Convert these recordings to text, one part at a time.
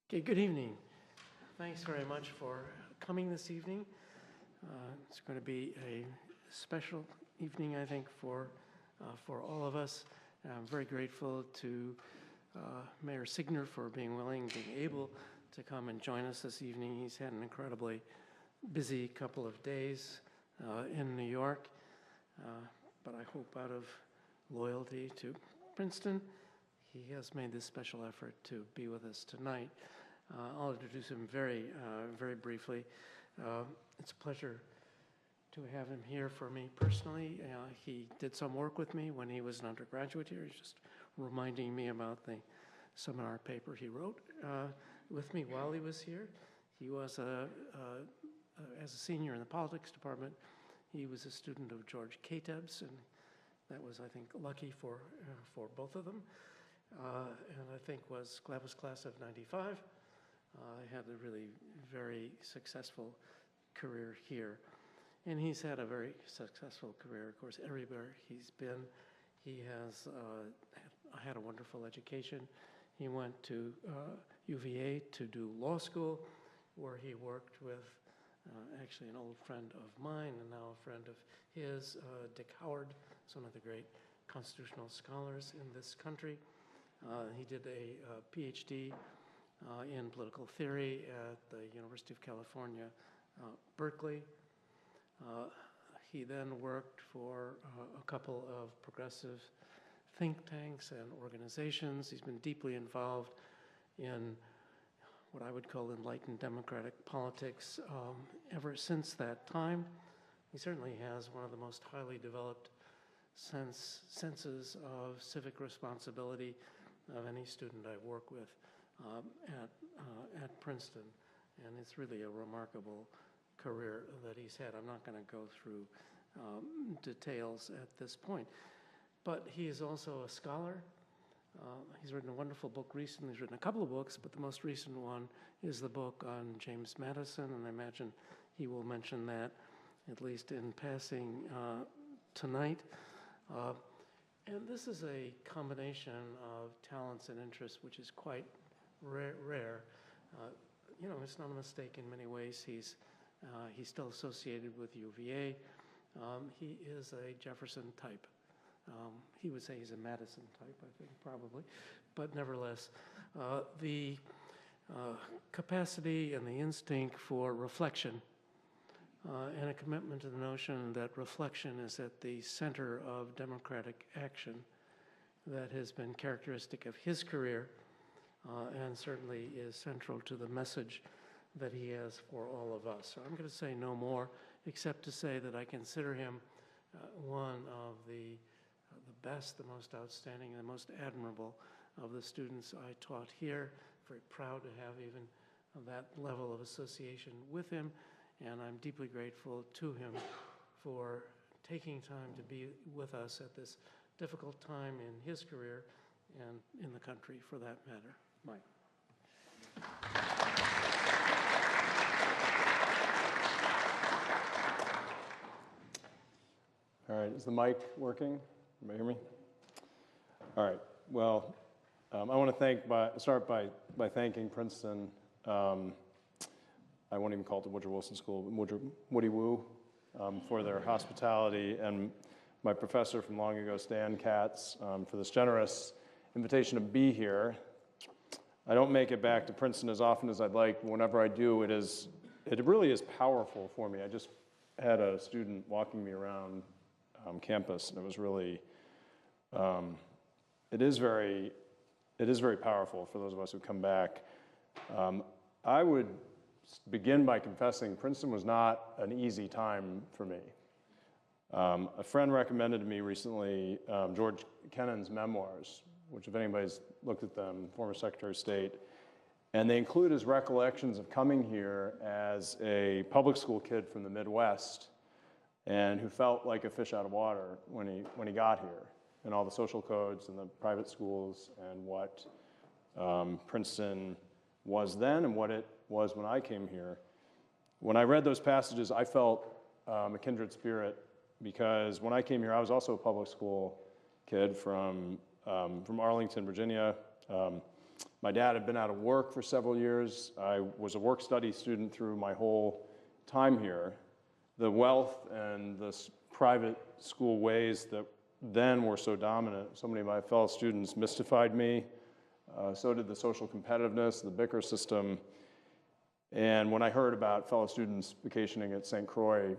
Okay, good evening. Thanks very much for coming this evening. It's going to be a special evening, I think, for all of us. And I'm very grateful to Mayor Signer for being able to come and join us this evening. He's had an incredibly busy couple of days in New York, but I hope out of loyalty to Princeton, he has made this special effort to be with us tonight. I'll introduce him very briefly. It's a pleasure to have him here for me personally. He did some work with me when he was an undergraduate here. He's just reminding me about the seminar paper he wrote with me while he was here. He was, as a senior in the politics department, he was a student of George Kateb's, and that was, I think, lucky for both of them. And I think was class of '95. Had a really very successful career here. And he's had a very successful career, of course, everywhere he's been. He has had a wonderful education. He went to UVA to do law school, where he worked with actually an old friend of mine and now a friend of his, Dick Howard, who's one of the great constitutional scholars in this country. He did a PhD in political theory at the University of California, Berkeley. He then worked for a couple of progressive think tanks and organizations. He's been deeply involved in what I would call enlightened democratic politics ever since that time. He certainly has one of the most highly developed senses of civic responsibility of any student I work with at Princeton, and it's really a remarkable career that he's had. I'm not going to go through details at this point, but he is also a scholar. He's written a wonderful book recently. He's written a couple of books, but the most recent one is the book on James Madison, and I imagine he will mention that at least in passing tonight. And this is a combination of talents and interests which is quite rare. It's not a mistake in many ways. He's still associated with UVA. He is a Jefferson type. He would say he's a Madison type, I think, probably. But nevertheless, the capacity and the instinct for reflection and a commitment to the notion that reflection is at the center of democratic action that has been characteristic of his career and certainly is central to the message that he has for all of us. So I'm going to say no more except to say that I consider him one of the best, the most outstanding, and the most admirable of the students I taught here. Very proud to have even that level of association with him. And I'm deeply grateful to him for taking time to be with us at this difficult time in his career and in the country, for that matter. Mike. All right, is the mic working? Everybody hear me? All right, well, I want to start by thanking Princeton. I won't even call it the Woodrow Wilson School, but Woody Woo, for their hospitality, and my professor from long ago, Stan Katz, for this generous invitation to be here. I don't make it back to Princeton as often as I'd like. Whenever I do, it really is powerful for me. I just had a student walking me around campus, and it was really, it is very powerful for those of us who come back. I would begin by confessing Princeton was not an easy time for me. A friend recommended to me recently George Kennan's Memoirs, which if anybody's looked at them, former Secretary of State, and they include his recollections of coming here as a public school kid from the Midwest and who felt like a fish out of water when he got here, and all the social codes and the private schools and what Princeton was then and what it was when I came here. When I read those passages, I felt a kindred spirit, because when I came here, I was also a public school kid from Arlington, Virginia. My dad had been out of work for several years. I was a work-study student through my whole time here. The wealth and the private school ways that then were so dominant, so many of my fellow students mystified me. So did the social competitiveness, the Bicker system. And when I heard about fellow students vacationing at St. Croix,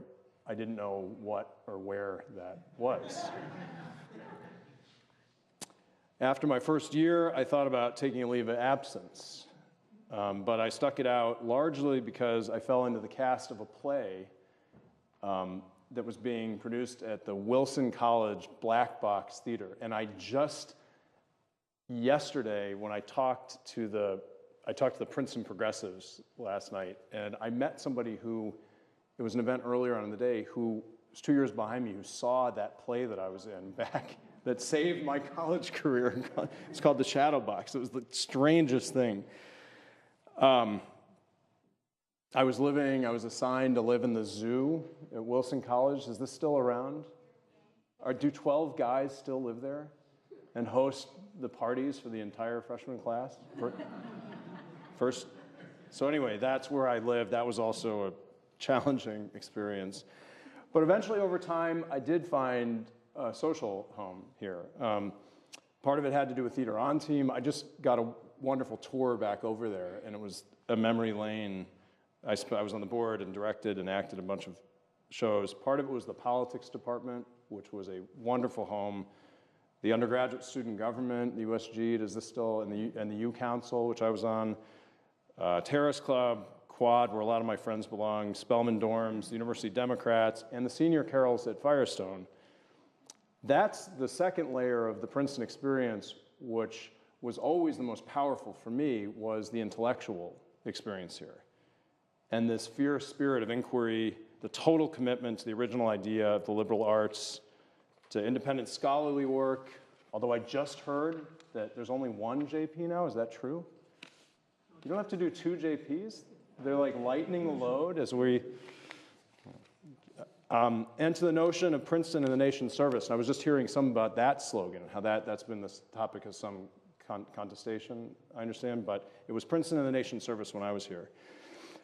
I didn't know what or where that was. After my first year, I thought about taking a leave of absence, but I stuck it out largely because I fell into the cast of a play that was being produced at the Wilson College Black Box Theater. And I just, yesterday, when I talked to the Princeton Progressives last night, and I met somebody who, it was an event earlier on in the day, who was 2 years behind me, who saw that play that I was in back, that saved my college career. It's called The Shadow Box. It was the strangest thing. I was assigned to live in the zoo at Wilson College. Is this still around? Do 12 guys still live there and host the parties for the entire freshman class? So anyway, that's where I lived. That was also a challenging experience. But eventually over time, I did find a social home here. Part of it had to do with Theater On Team. I just got a wonderful tour back over there, and it was a memory lane. I was on the board and directed and acted a bunch of shows. Part of it was the politics department, which was a wonderful home. The undergraduate student government, the USG, is this still, and the U Council, which I was on. Terrace Club, Quad, where a lot of my friends belong, Spelman Dorms, the University Democrats, and the senior carols at Firestone. That's the second layer of the Princeton experience, which was always the most powerful for me, was the intellectual experience here. And this fierce spirit of inquiry, the total commitment to the original idea of the liberal arts, to independent scholarly work, although I just heard that there's only one JP now. Is that true? You don't have to do two JPs? They're like lightening the load as we... and to the notion of Princeton in the nation's service. And I was just hearing some about that slogan, how that's been the topic of some contestation, I understand, but it was Princeton in the nation's service when I was here.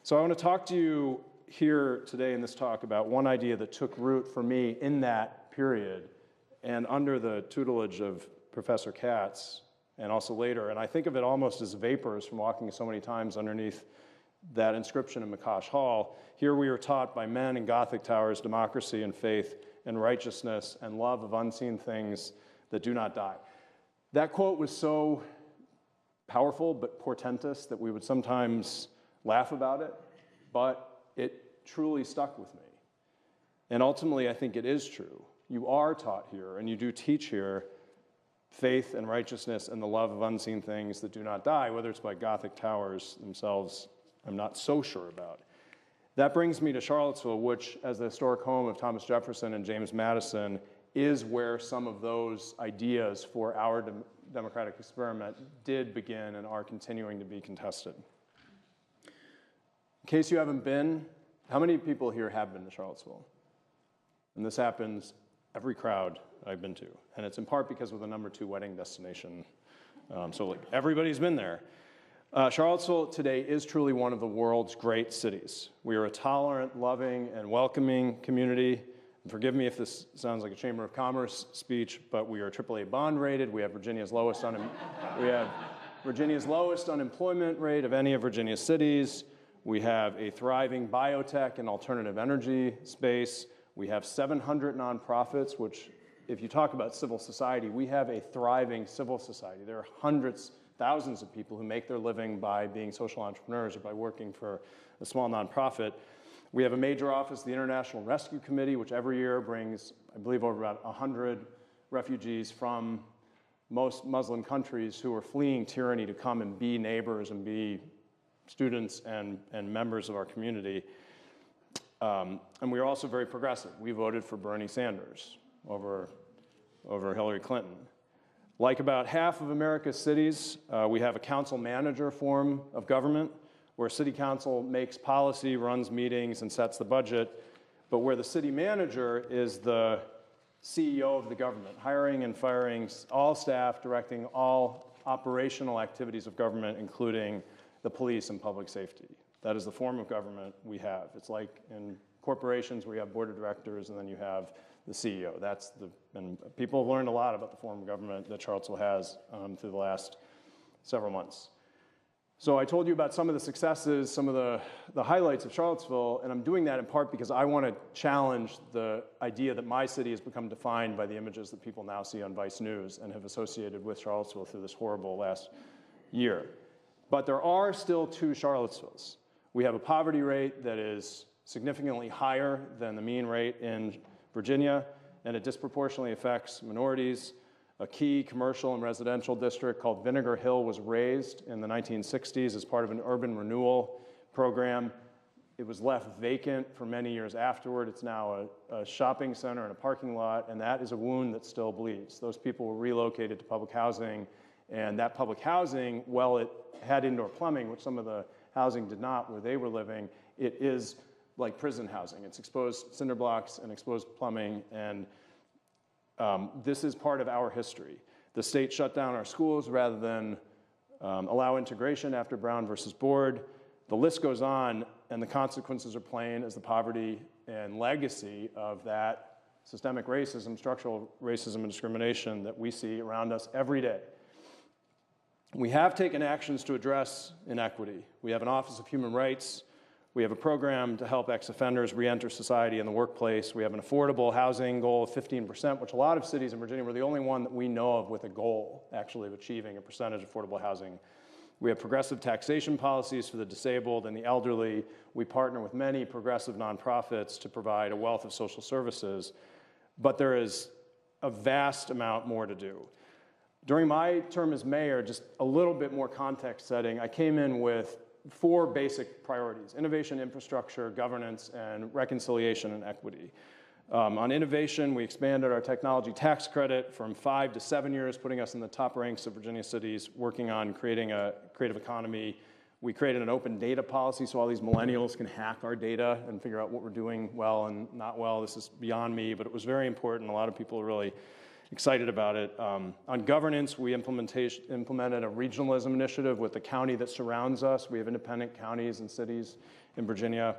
So I want to talk to you here today in this talk about one idea that took root for me in that period and under the tutelage of Professor Katz and also later. And I think of it almost as vapors from walking so many times underneath that inscription in McCosh Hall. Here we are taught by men in Gothic towers, democracy and faith and righteousness and love of unseen things that do not die. That quote was so powerful but portentous that we would sometimes laugh about it, but it truly stuck with me. And ultimately, I think it is true. You are taught here, and you do teach here, faith and righteousness and the love of unseen things that do not die, whether it's by Gothic towers themselves, I'm not so sure about. That brings me to Charlottesville, which, as the historic home of Thomas Jefferson and James Madison, is where some of those ideas for our democratic experiment did begin and are continuing to be contested. In case you haven't been, how many people here have been to Charlottesville? And this happens every crowd I've been to. And it's in part because we're the #2 wedding destination. So like everybody's been there. Charlottesville today is truly one of the world's great cities. We are a tolerant, loving, and welcoming community. And forgive me if this sounds like a Chamber of Commerce speech, but we are AAA bond rated. We have Virginia's lowest unemployment rate of any of Virginia's cities. We have a thriving biotech and alternative energy space. We have 700 nonprofits, which, if you talk about civil society, we have a thriving civil society. There are hundreds, thousands of people who make their living by being social entrepreneurs or by working for a small nonprofit. We have a major office, the International Rescue Committee, which every year brings, I believe, over about 100 refugees from most Muslim countries who are fleeing tyranny to come and be neighbors and be students and members of our community. And we are also very progressive. We voted for Bernie Sanders over Hillary Clinton. Like about half of America's cities, we have a council manager form of government where city council makes policy, runs meetings, and sets the budget, but where the city manager is the CEO of the government, hiring and firing all staff, directing all operational activities of government, including the police and public safety. That is the form of government we have. It's like in corporations where you have board of directors and then you have the CEO. And people have learned a lot about the form of government that Charlottesville has through the last several months. So I told you about some of the successes, some of the highlights of Charlottesville, and I'm doing that in part because I want to challenge the idea that my city has become defined by the images that people now see on Vice News and have associated with Charlottesville through this horrible last year. But there are still two Charlottesvilles. We have a poverty rate that is significantly higher than the mean rate in Virginia, and it disproportionately affects minorities. A key commercial and residential district called Vinegar Hill was raised in the 1960s as part of an urban renewal program. It was left vacant for many years afterward. It's now a shopping center and a parking lot, and that is a wound that still bleeds. Those people were relocated to public housing, and that public housing, while it had indoor plumbing, which some of the housing did not where they were living, it is like prison housing. It's exposed cinder blocks and exposed plumbing, and this is part of our history. The state shut down our schools rather than allow integration after Brown versus Board. The list goes on, and the consequences are plain as the poverty and legacy of that systemic racism, structural racism and discrimination that we see around us every day. We have taken actions to address inequity. We have an Office of Human Rights. We have a program to help ex-offenders re-enter society and the workplace. We have an affordable housing goal of 15%, which a lot of cities in Virginia, we're the only one that we know of with a goal, actually, of achieving a percentage of affordable housing. We have progressive taxation policies for the disabled and the elderly. We partner with many progressive nonprofits to provide a wealth of social services, but there is a vast amount more to do. During my term as mayor, just a little bit more context setting, I came in with 4 basic priorities: innovation, infrastructure, governance, and reconciliation and equity. On innovation, we expanded our technology tax credit from 5 to 7 years, putting us in the top ranks of Virginia cities working on creating a creative economy. We created an open data policy so all these millennials can hack our data and figure out what we're doing well and not well. This is beyond me, but it was very important. A lot of people are really excited about it. On governance, we implemented a regionalism initiative with the county that surrounds us. We have independent counties and cities in Virginia.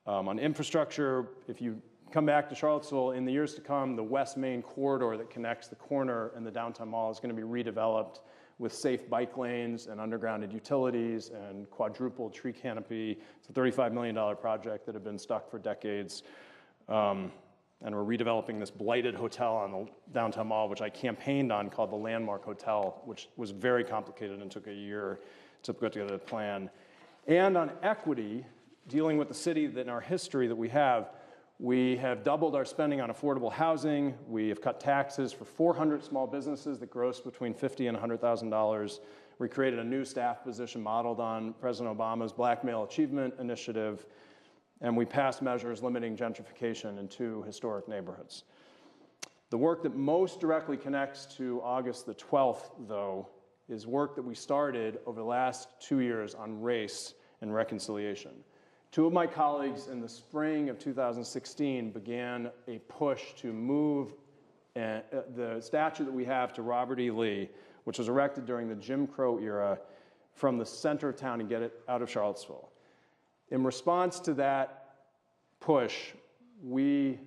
On infrastructure, if you come back to Charlottesville, in the years to come, the West Main corridor that connects the corner and the downtown mall is going to be redeveloped with safe bike lanes and undergrounded utilities and quadruple tree canopy. It's a $35 million project that had been stuck for decades. And we're redeveloping this blighted hotel on the downtown mall, which I campaigned on, called the Landmark Hotel, which was very complicated and took a year to put together a plan. And on equity, dealing with the city that in our history that we have doubled our spending on affordable housing. We have cut taxes for 400 small businesses that gross between $50,000 and $100,000. We created a new staff position modeled on President Obama's Black Male Achievement Initiative. And we passed measures limiting gentrification in 2 historic neighborhoods. The work that most directly connects to August the 12th, though, is work that we started over the last 2 years on race and reconciliation. 2 of my colleagues in the spring of 2016 began a push to move the statue that we have to Robert E. Lee, which was erected during the Jim Crow era, from the center of town and get it out of Charlottesville. In response to that push, we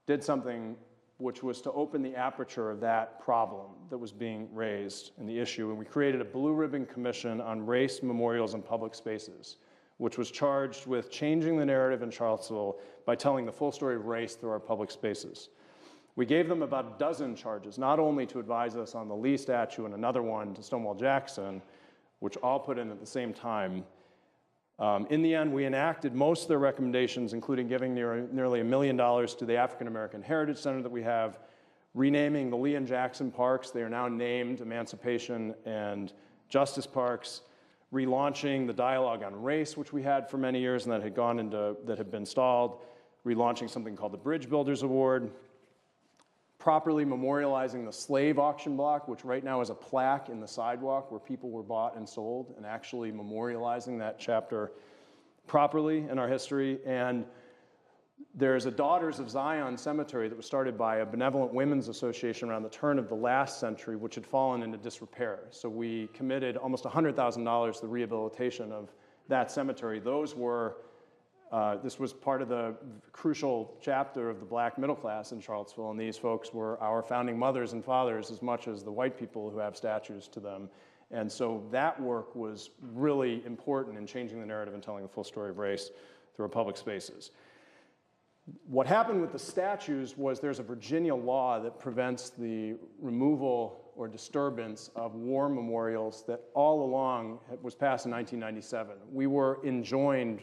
did something which was to open the aperture of that problem that was being raised in the issue, and we created a Blue Ribbon Commission on Race, Memorials, and Public Spaces, which was charged with changing the narrative in Charlottesville by telling the full story of race through our public spaces. We gave them about a dozen charges, not only to advise us on the Lee statue and another one to Stonewall Jackson, which all put in at the same time. In the end, we enacted most of their recommendations, including giving nearly $1 million to the African American Heritage Center that we have, renaming the Lee and Jackson parks. They are now named Emancipation and Justice Parks, relaunching the dialogue on race, which we had for many years and that had been stalled, relaunching something called the Bridge Builders Award, properly memorializing the slave auction block, which right now is a plaque in the sidewalk where people were bought and sold, and actually memorializing that chapter properly in our history, and There's a Daughters of Zion cemetery that was started by a benevolent women's association around the turn of the last century, which had fallen into disrepair. So we committed almost $100,000 to the rehabilitation of that cemetery. Those were, this was part of the crucial chapter of the black middle class in Charlottesville, and these folks were our founding mothers and fathers as much as the white people who have statues to them. And so that work was really important in changing the narrative and telling the full story of race through our public spaces. What happened with the statues was there's a Virginia law that prevents the removal or disturbance of war memorials that all along was passed in 1997. We were enjoined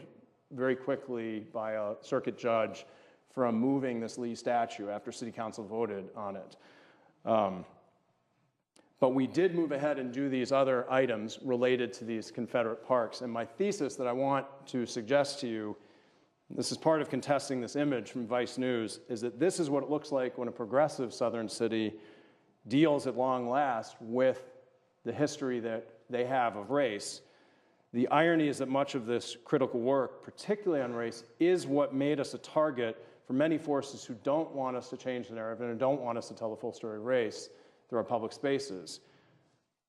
very quickly by a circuit judge from moving this Lee statue after City Council voted on it. But we did move ahead and do these other items related to these Confederate parks. And my thesis that I want to suggest to you, this is part of contesting this image from Vice News, is that this is what it looks like when a progressive southern city deals at long last with the history that they have of race. The irony is that much of this critical work, particularly on race, is what made us a target for many forces who don't want us to change the narrative and who don't want us to tell the full story of race through our public spaces.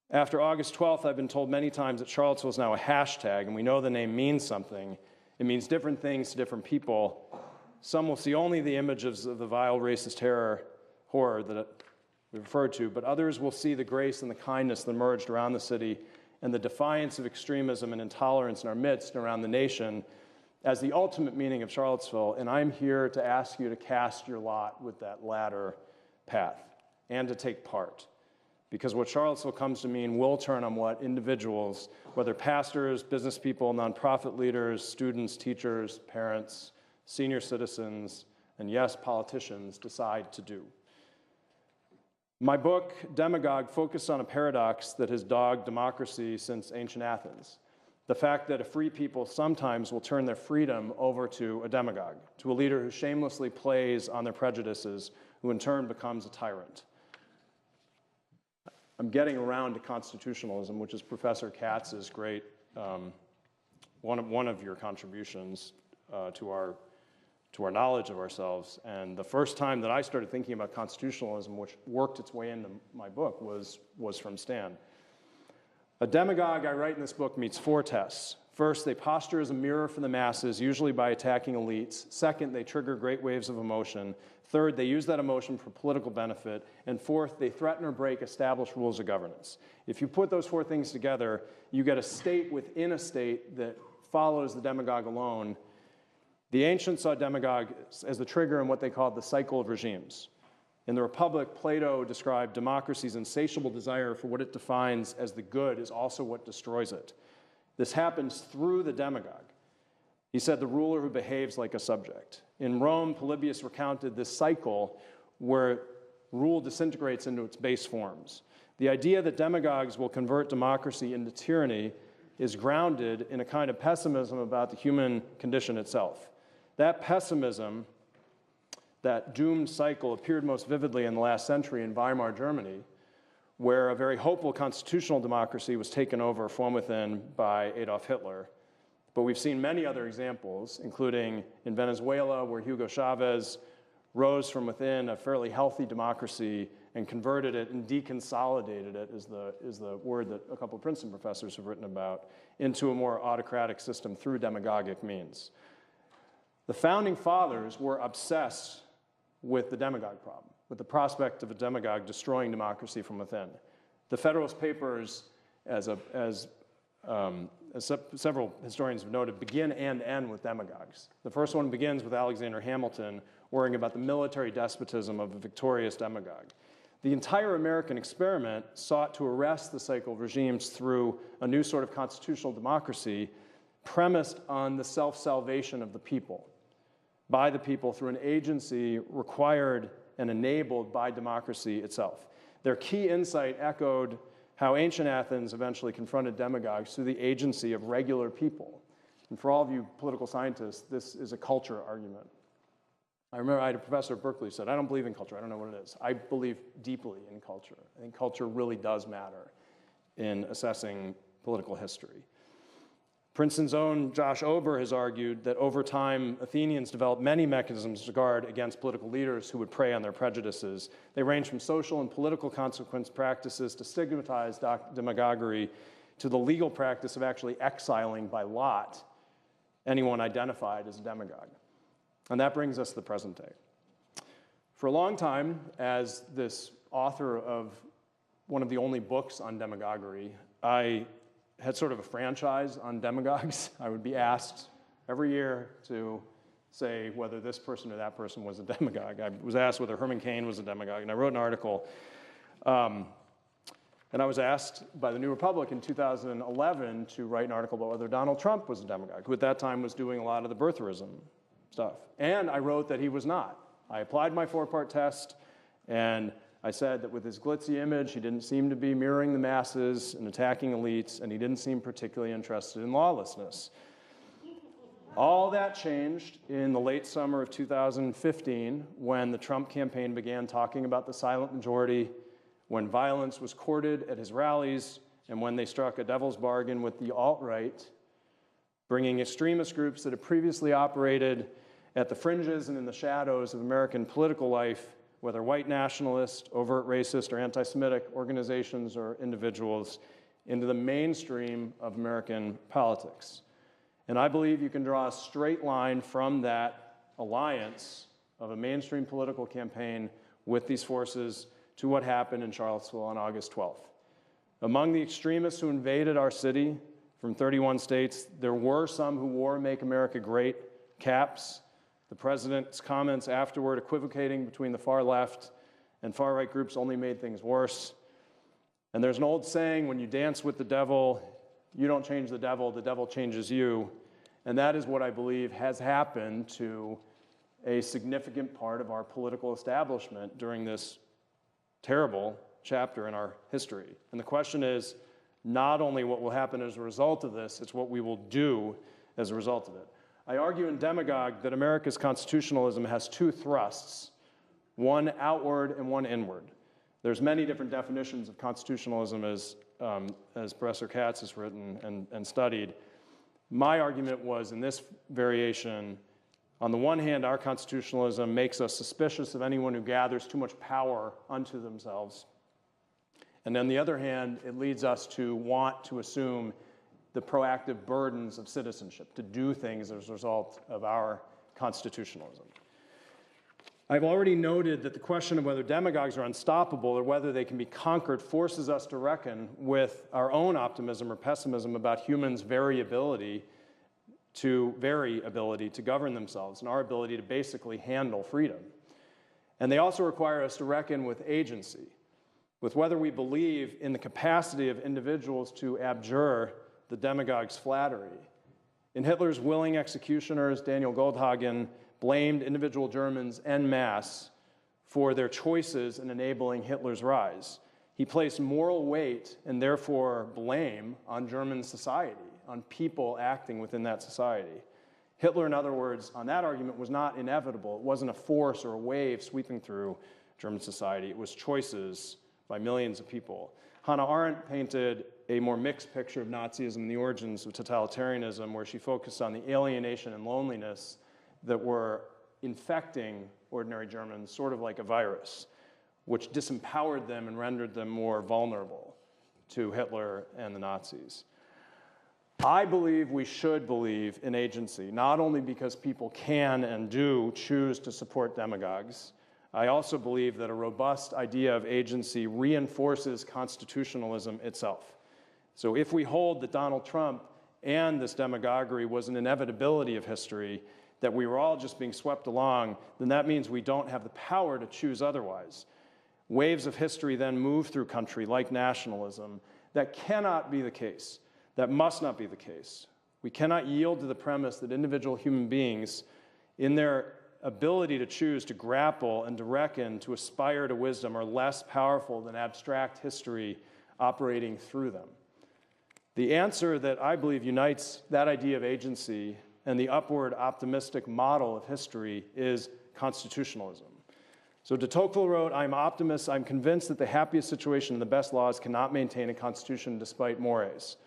After August 12th, I've been told many times that Charlottesville is now a hashtag, and we know the name means something. It means different things to different people. Some will see only the images of the vile racist horror that we referred to, but others will see the grace and the kindness that emerged around the city and the defiance of extremism and intolerance in our midst and around the nation as the ultimate meaning of Charlottesville. And I'm here to ask you to cast your lot with that latter path and to take part. Because what Charlottesville comes to mean will turn on what individuals, whether pastors, business people, nonprofit leaders, students, teachers, parents, senior citizens, and yes, politicians, decide to do. My book, Demagogue, focused on a paradox that has dogged democracy since ancient Athens. The fact that a free people sometimes will turn their freedom over to a demagogue, to a leader who shamelessly plays on their prejudices, who in turn becomes a tyrant. I'm getting around to constitutionalism, which is Professor Katz's great, one of your contributions to our knowledge of ourselves. And the first time that I started thinking about constitutionalism, which worked its way into my book, was from Stan. A demagogue, I write in this book, meets 4 tests. First, they posture as a mirror for the masses, usually by attacking elites. Second, they trigger great waves of emotion. Third, they use that emotion for political benefit. And fourth, they threaten or break established rules of governance. If you put those 4 things together, you get a state within a state that follows the demagogue alone. The ancients saw demagogue as the trigger in what they called the cycle of regimes. In the Republic, Plato described democracy's insatiable desire for what it defines as the good is also what destroys it. This happens through the demagogue. He said the ruler who behaves like a subject. In Rome, Polybius recounted this cycle where rule disintegrates into its base forms. The idea that demagogues will convert democracy into tyranny is grounded in a kind of pessimism about the human condition itself. That pessimism, that doomed cycle, appeared most vividly in the last century in Weimar Germany, where a very hopeful constitutional democracy was taken over from within by Adolf Hitler. But we've seen many other examples, including in Venezuela, where Hugo Chavez rose from within a fairly healthy democracy and converted it and deconsolidated it, is the word that a couple of Princeton professors have written about, into a more autocratic system through demagogic means. The Founding Fathers were obsessed with the demagogue problem, with the prospect of a demagogue destroying democracy from within. The Federalist Papers, as several historians have noted, begin and end with demagogues. The first one begins with Alexander Hamilton worrying about the military despotism of a victorious demagogue. The entire American experiment sought to arrest the cycle of regimes through a new sort of constitutional democracy premised on the self-salvation of the people, by the people through an agency required and enabled by democracy itself. Their key insight echoed how ancient Athens eventually confronted demagogues through the agency of regular people. And for all of you political scientists, this is a culture argument. I remember I had a professor at Berkeley who said, I don't believe in culture, I don't know what it is. I believe deeply in culture. I think culture really does matter in assessing political history. Princeton's own Josh Ober has argued that over time, Athenians developed many mechanisms to guard against political leaders who would prey on their prejudices. They range from social and political consequence practices to stigmatized demagoguery to the legal practice of actually exiling by lot anyone identified as a demagogue. And that brings us to the present day. For a long time, as this author of one of the only books on demagoguery, I had sort of a franchise on demagogues. I would be asked every year to say whether this person or that person was a demagogue. I was asked whether Herman Cain was a demagogue, and I wrote an article. And I was asked by the New Republic in 2011 to write an article about whether Donald Trump was a demagogue, who at that time was doing a lot of the birtherism stuff. And I wrote that he was not. I applied my 4-part test, and I said that with his glitzy image, he didn't seem to be mirroring the masses and attacking elites, and he didn't seem particularly interested in lawlessness. All that changed in the late summer of 2015 when the Trump campaign began talking about the silent majority, when violence was courted at his rallies, and when they struck a devil's bargain with the alt-right, bringing extremist groups that had previously operated at the fringes and in the shadows of American political life, whether white nationalist, overt racist, or anti-Semitic organizations or individuals, into the mainstream of American politics. And I believe you can draw a straight line from that alliance of a mainstream political campaign with these forces to what happened in Charlottesville on August 12th. Among the extremists who invaded our city from 31 states, there were some who wore Make America Great caps. The president's comments afterward equivocating between the far left and far right groups only made things worse. And there's an old saying, when you dance with the devil, you don't change the devil changes you. And that is what I believe has happened to a significant part of our political establishment during this terrible chapter in our history. And the question is not only what will happen as a result of this, it's what we will do as a result of it. I argue in Demagogue that America's constitutionalism has 2 thrusts, one outward and one inward. There's many different definitions of constitutionalism as Professor Katz has written and studied. My argument was in this variation, on the one hand, our constitutionalism makes us suspicious of anyone who gathers too much power unto themselves. And on the other hand, it leads us to want to assume the proactive burdens of citizenship, to do things as a result of our constitutionalism. I've already noted that the question of whether demagogues are unstoppable or whether they can be conquered forces us to reckon with our own optimism or pessimism about humans' variability to govern themselves and our ability to basically handle freedom. And they also require us to reckon with agency, with whether we believe in the capacity of individuals to abjure the demagogue's flattery. In Hitler's Willing Executioners, Daniel Goldhagen blamed individual Germans en masse for their choices in enabling Hitler's rise. He placed moral weight and therefore blame on German society, on people acting within that society. Hitler, in other words, on that argument was not inevitable. It wasn't a force or a wave sweeping through German society. It was choices by millions of people. Hannah Arendt painted a more mixed picture of Nazism and the origins of totalitarianism, where she focused on the alienation and loneliness that were infecting ordinary Germans, sort of like a virus, which disempowered them and rendered them more vulnerable to Hitler and the Nazis. I believe we should believe in agency, not only because people can and do choose to support demagogues. I also believe that a robust idea of agency reinforces constitutionalism itself. So if we hold that Donald Trump and this demagoguery was an inevitability of history, that we were all just being swept along, then that means we don't have the power to choose otherwise. Waves of history then move through country like nationalism. That cannot be the case. That must not be the case. We cannot yield to the premise that individual human beings, in their ability to choose to grapple and to reckon, to aspire to wisdom, are less powerful than abstract history operating through them. The answer that I believe unites that idea of agency and the upward optimistic model of history is constitutionalism. So de Tocqueville wrote, I'm convinced that the happiest situation and the best laws cannot maintain a constitution despite mores.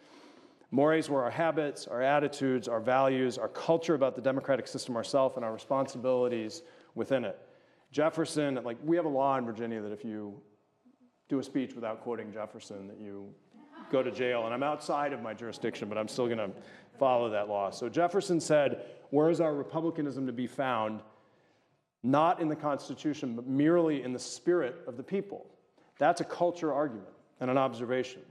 Mores were our habits, our attitudes, our values, our culture about the democratic system ourselves, and our responsibilities within it. Jefferson, like, we have a law in Virginia that if you do a speech without quoting Jefferson, that you go to jail. And I'm outside of my jurisdiction, but I'm still going to follow that law. So Jefferson said, where is our republicanism to be found? Not in the Constitution, but merely in the spirit of the people. That's a culture argument and an observation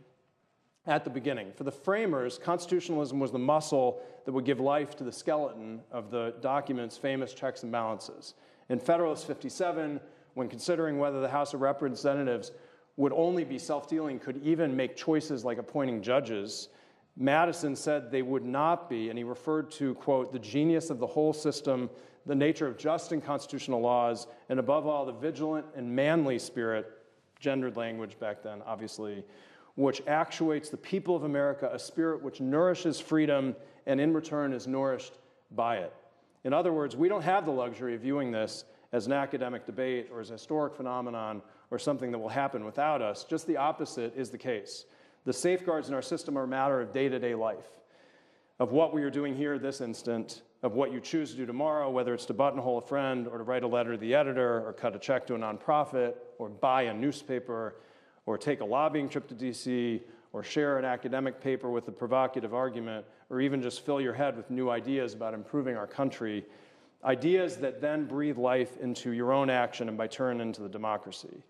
at the beginning. For the framers, constitutionalism was the muscle that would give life to the skeleton of the document's famous checks and balances. In Federalist 57, when considering whether the House of Representatives would only be self-dealing, could even make choices like appointing judges, Madison said they would not be, and he referred to, quote, the genius of the whole system, the nature of just and constitutional laws, and above all, the vigilant and manly spirit, gendered language back then, obviously, which actuates the people of America, a spirit which nourishes freedom and in return is nourished by it. In other words, we don't have the luxury of viewing this as an academic debate or as a historic phenomenon or something that will happen without us. Just the opposite is the case. The safeguards in our system are a matter of day-to-day life, of what we are doing here this instant, of what you choose to do tomorrow, whether it's to buttonhole a friend or to write a letter to the editor or cut a check to a nonprofit or buy a newspaper or take a lobbying trip to DC or share an academic paper with a provocative argument or even just fill your head with new ideas about improving our country, ideas that then breathe life into your own action and by turn into the democracy.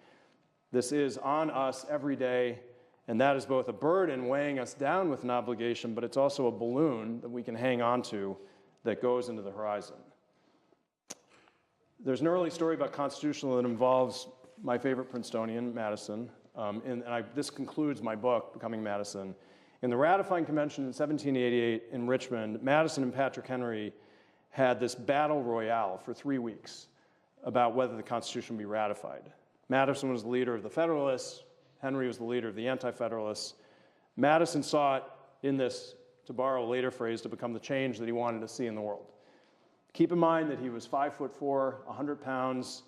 This is on us every day, and that is both a burden weighing us down with an obligation, but it's also a balloon that we can hang on to that goes into the horizon. There's an early story about constitutionalism that involves my favorite Princetonian, Madison, this concludes my book, Becoming Madison. In the ratifying convention in 1788 in Richmond, Madison and Patrick Henry had this battle royale for 3 weeks about whether the Constitution would be ratified. Madison was the leader of the Federalists. Henry was the leader of the Anti-Federalists. Madison sought in this, to borrow a later phrase, to become the change that he wanted to see in the world. Keep in mind that he was 5'4", 100 pounds,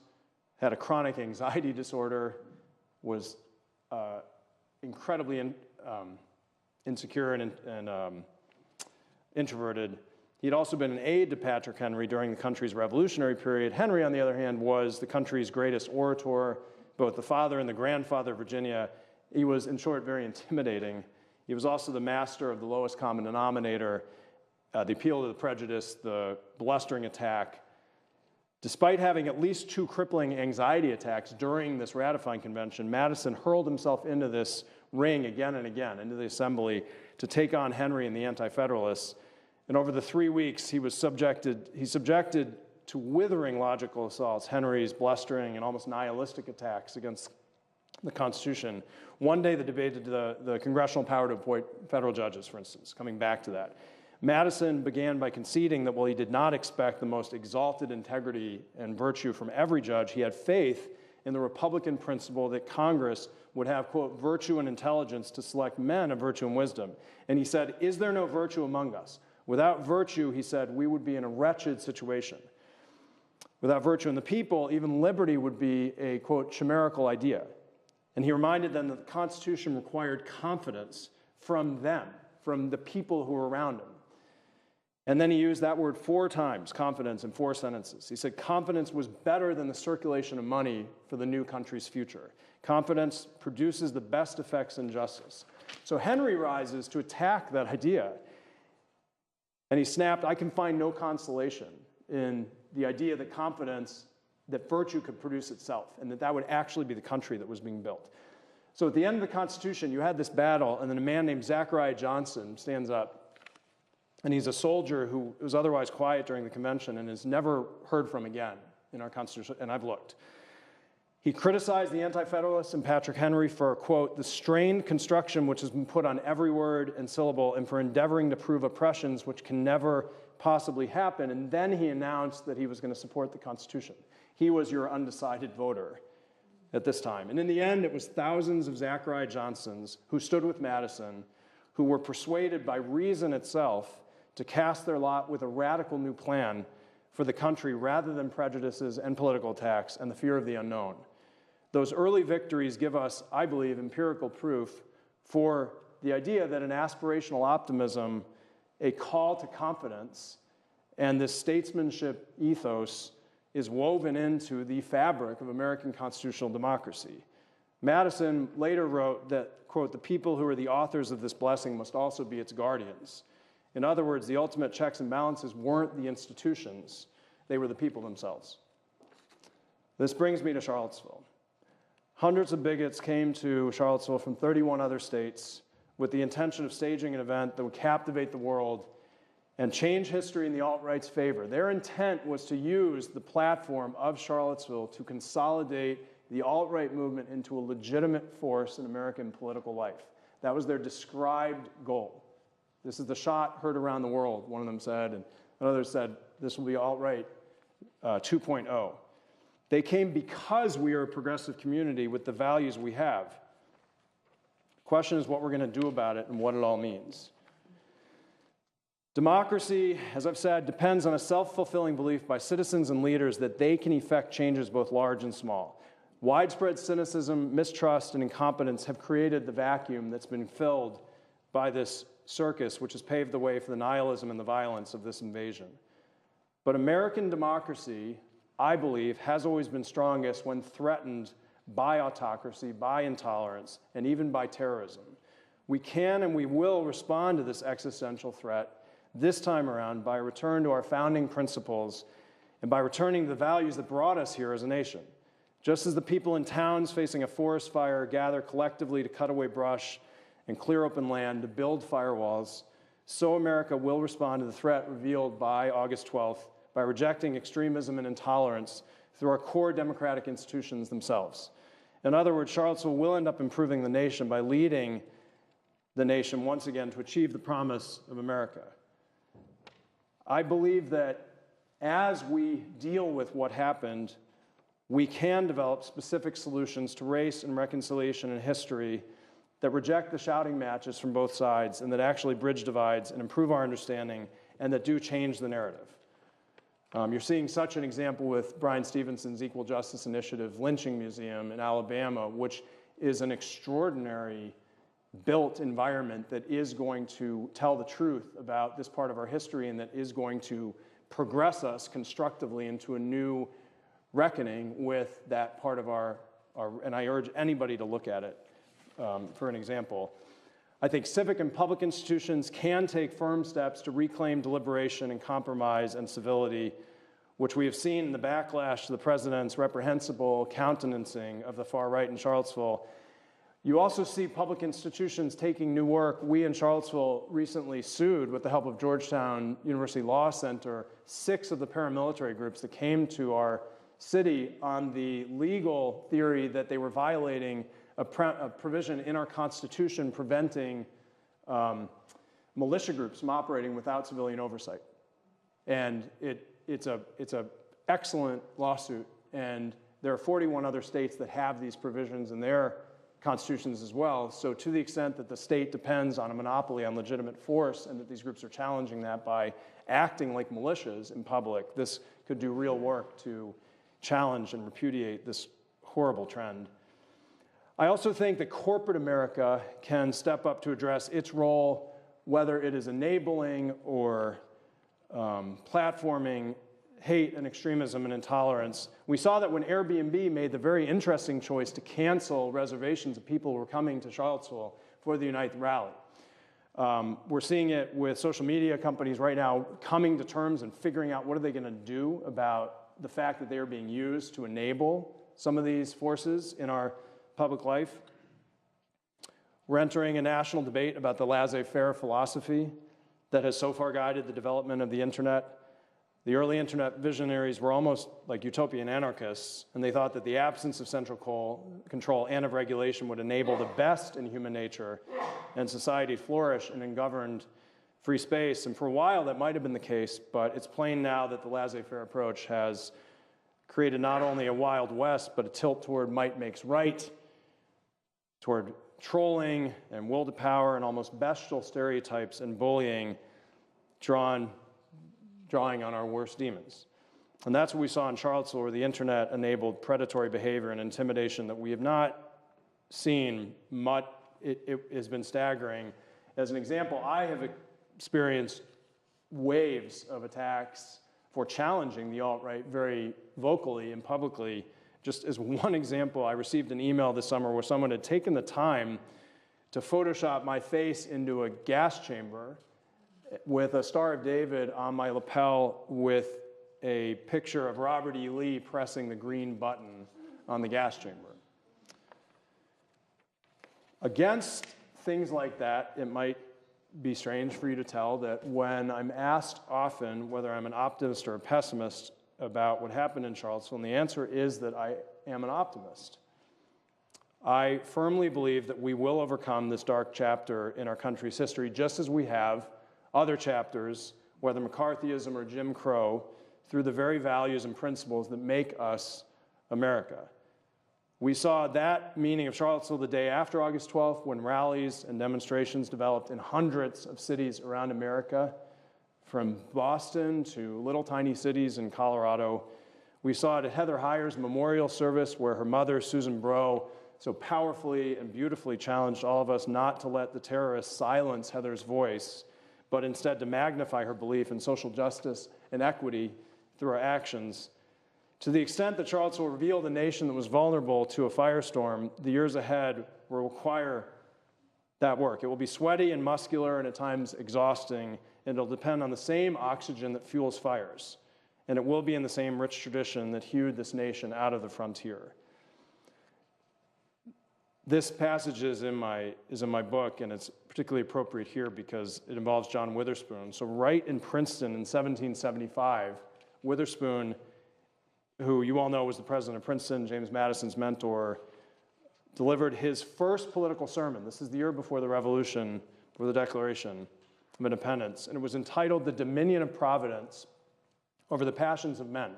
had a chronic anxiety disorder, was incredibly insecure and introverted. He'd also been an aide to Patrick Henry during the country's revolutionary period. Henry, on the other hand, was the country's greatest orator, both the father and the grandfather of Virginia. He was, in short, very intimidating. He was also the master of the lowest common denominator, the appeal to the prejudice, the blustering attack. Despite having at least 2 crippling anxiety attacks during this ratifying convention, Madison hurled himself into this ring again and again, into the assembly, to take on Henry and the Anti-Federalists. And over the 3 weeks, he subjected to withering logical assaults Henry's blustering and almost nihilistic attacks against the Constitution. One day, they debated the congressional power to appoint federal judges, for instance, coming back to that. Madison began by conceding that while he did not expect the most exalted integrity and virtue from every judge, he had faith in the Republican principle that Congress would have, quote, virtue and intelligence to select men of virtue and wisdom. And he said, is there no virtue among us? Without virtue, he said, we would be in a wretched situation. Without virtue in the people, even liberty would be a, quote, chimerical idea. And he reminded them that the Constitution required confidence from them, from the people who were around him. And then he used that word 4 times, confidence, in 4 sentences. He said confidence was better than the circulation of money for the new country's future. Confidence produces the best effects in justice. So Henry rises to attack that idea. And he snapped, I can find no consolation in the idea that confidence, that virtue could produce itself, and that would actually be the country that was being built. So at the end of the Constitution, you had this battle, and then a man named Zachariah Johnson stands up. And he's a soldier who was otherwise quiet during the convention and is never heard from again in our Constitution, and I've looked. He criticized the Anti-Federalists and Patrick Henry for, quote, the strained construction which has been put on every word and syllable and for endeavoring to prove oppressions which can never possibly happen. And then he announced that he was going to support the Constitution. He was your undecided voter at this time. And in the end, it was thousands of Zachariah Johnsons who stood with Madison, who were persuaded by reason itself to cast their lot with a radical new plan for the country rather than prejudices and political attacks and the fear of the unknown. Those early victories give us, I believe, empirical proof for the idea that an aspirational optimism, a call to confidence, and this statesmanship ethos is woven into the fabric of American constitutional democracy. Madison later wrote that, quote, "the people who are the authors of this blessing must also be its guardians." In other words, the ultimate checks and balances weren't the institutions, they were the people themselves. This brings me to Charlottesville. Hundreds of bigots came to Charlottesville from 31 other states with the intention of staging an event that would captivate the world and change history in the alt-right's favor. Their intent was to use the platform of Charlottesville to consolidate the alt-right movement into a legitimate force in American political life. That was their described goal. This is the shot heard around the world, one of them said, and another said, this will be alt-right 2.0. They came because we are a progressive community with the values we have. The question is what we're going to do about it and what it all means. Democracy, as I've said, depends on a self-fulfilling belief by citizens and leaders that they can effect changes both large and small. Widespread cynicism, mistrust, and incompetence have created the vacuum that's been filled by this circus, which has paved the way for the nihilism and the violence of this invasion. But American democracy, I believe, has always been strongest when threatened by autocracy, by intolerance, and even by terrorism. We can and we will respond to this existential threat this time around by a return to our founding principles and by returning to the values that brought us here as a nation. Just as the people in towns facing a forest fire gather collectively to cut away brush and clear open land to build firewalls, so America will respond to the threat revealed by August 12th by rejecting extremism and intolerance through our core democratic institutions themselves. In other words, Charlottesville will end up improving the nation by leading the nation once again to achieve the promise of America. I believe that as we deal with what happened, we can develop specific solutions to race and reconciliation in history that reject the shouting matches from both sides and that actually bridge divides and improve our understanding and that do change the narrative. You're seeing such an example with Brian Stevenson's Equal Justice Initiative Lynching Museum in Alabama, which is an extraordinary built environment that is going to tell the truth about this part of our history and that is going to progress us constructively into a new reckoning with that part of our and I urge anybody to look at it for an example. I think civic and public institutions can take firm steps to reclaim deliberation and compromise and civility, which we have seen in the backlash to the president's reprehensible countenancing of the far right in Charlottesville. You also see public institutions taking new work. We in Charlottesville recently sued, with the help of Georgetown University Law Center, 6 of the paramilitary groups that came to our city on the legal theory that they were violating a provision in our Constitution preventing militia groups from operating without civilian oversight. And it's a excellent lawsuit, and there are 41 other states that have these provisions in their constitutions as well. So to the extent that the state depends on a monopoly on legitimate force and that these groups are challenging that by acting like militias in public, this could do real work to challenge and repudiate this horrible trend. I also think that corporate America can step up to address its role, whether it is enabling or platforming hate and extremism and intolerance. We saw that when Airbnb made the very interesting choice to cancel reservations of people who were coming to Charlottesville for the Unite rally. We're seeing it with social media companies right now coming to terms and figuring out what are they going to do about the fact that they are being used to enable some of these forces in our public life. We're entering a national debate about the laissez-faire philosophy that has so far guided the development of the internet. The early internet visionaries were almost like utopian anarchists, and they thought that the absence of central control and of regulation would enable the best in human nature and society to flourish in ungoverned free space. And for a while that might have been the case, but it's plain now that the laissez-faire approach has created not only a Wild West, but a tilt toward might makes right, toward trolling and will to power and almost bestial stereotypes and bullying drawing on our worst demons. And that's what we saw in Charlottesville, where the internet enabled predatory behavior and intimidation that we have not seen much it has been staggering. As an example, I have experienced waves of attacks for challenging the alt-right very vocally and publicly. Just as one example, I received an email this summer where someone had taken the time to Photoshop my face into a gas chamber with a Star of David on my lapel with a picture of Robert E. Lee pressing the green button on the gas chamber. Against things like that, it might be strange for you to tell that when I'm asked often whether I'm an optimist or a pessimist about what happened in Charlottesville, and the answer is that I am an optimist. I firmly believe that we will overcome this dark chapter in our country's history, just as we have other chapters, whether McCarthyism or Jim Crow, through the very values and principles that make us America. We saw that meaning of Charlottesville the day after August 12th, when rallies and demonstrations developed in hundreds of cities around America, from Boston to little tiny cities in Colorado. We saw it at Heather Heyer's memorial service, where her mother, Susan Breaux, so powerfully and beautifully challenged all of us not to let the terrorists silence Heather's voice, but instead to magnify her belief in social justice and equity through our actions. To the extent that Charlottesville revealed a nation that was vulnerable to a firestorm, the years ahead will require that work. It will be sweaty and muscular and at times exhausting, and it'll depend on the same oxygen that fuels fires. And it will be in the same rich tradition that hewed this nation out of the frontier. This passage is in my book, and it's particularly appropriate here because it involves John Witherspoon. So right in Princeton in 1775, Witherspoon, who you all know was the president of Princeton, James Madison's mentor, delivered his first political sermon. This is the year before the Revolution, before the Declaration of Independence, and it was entitled "The Dominion of Providence over the Passions of Men."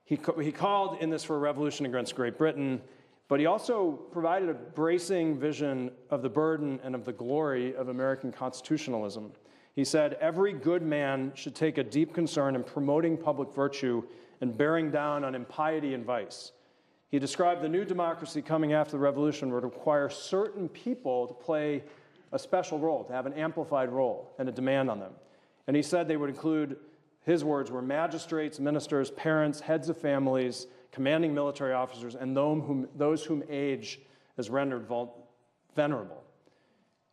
He called in this for a revolution against Great Britain, but he also provided a bracing vision of the burden and of the glory of American constitutionalism. He said, "Every good man should take a deep concern in promoting public virtue and bearing down on impiety and vice." He described the new democracy coming after the revolution would require certain people to play a special role, to have an amplified role and a demand on them. And he said they would include, his words were, magistrates, ministers, parents, heads of families, commanding military officers, and those whom age has rendered venerable.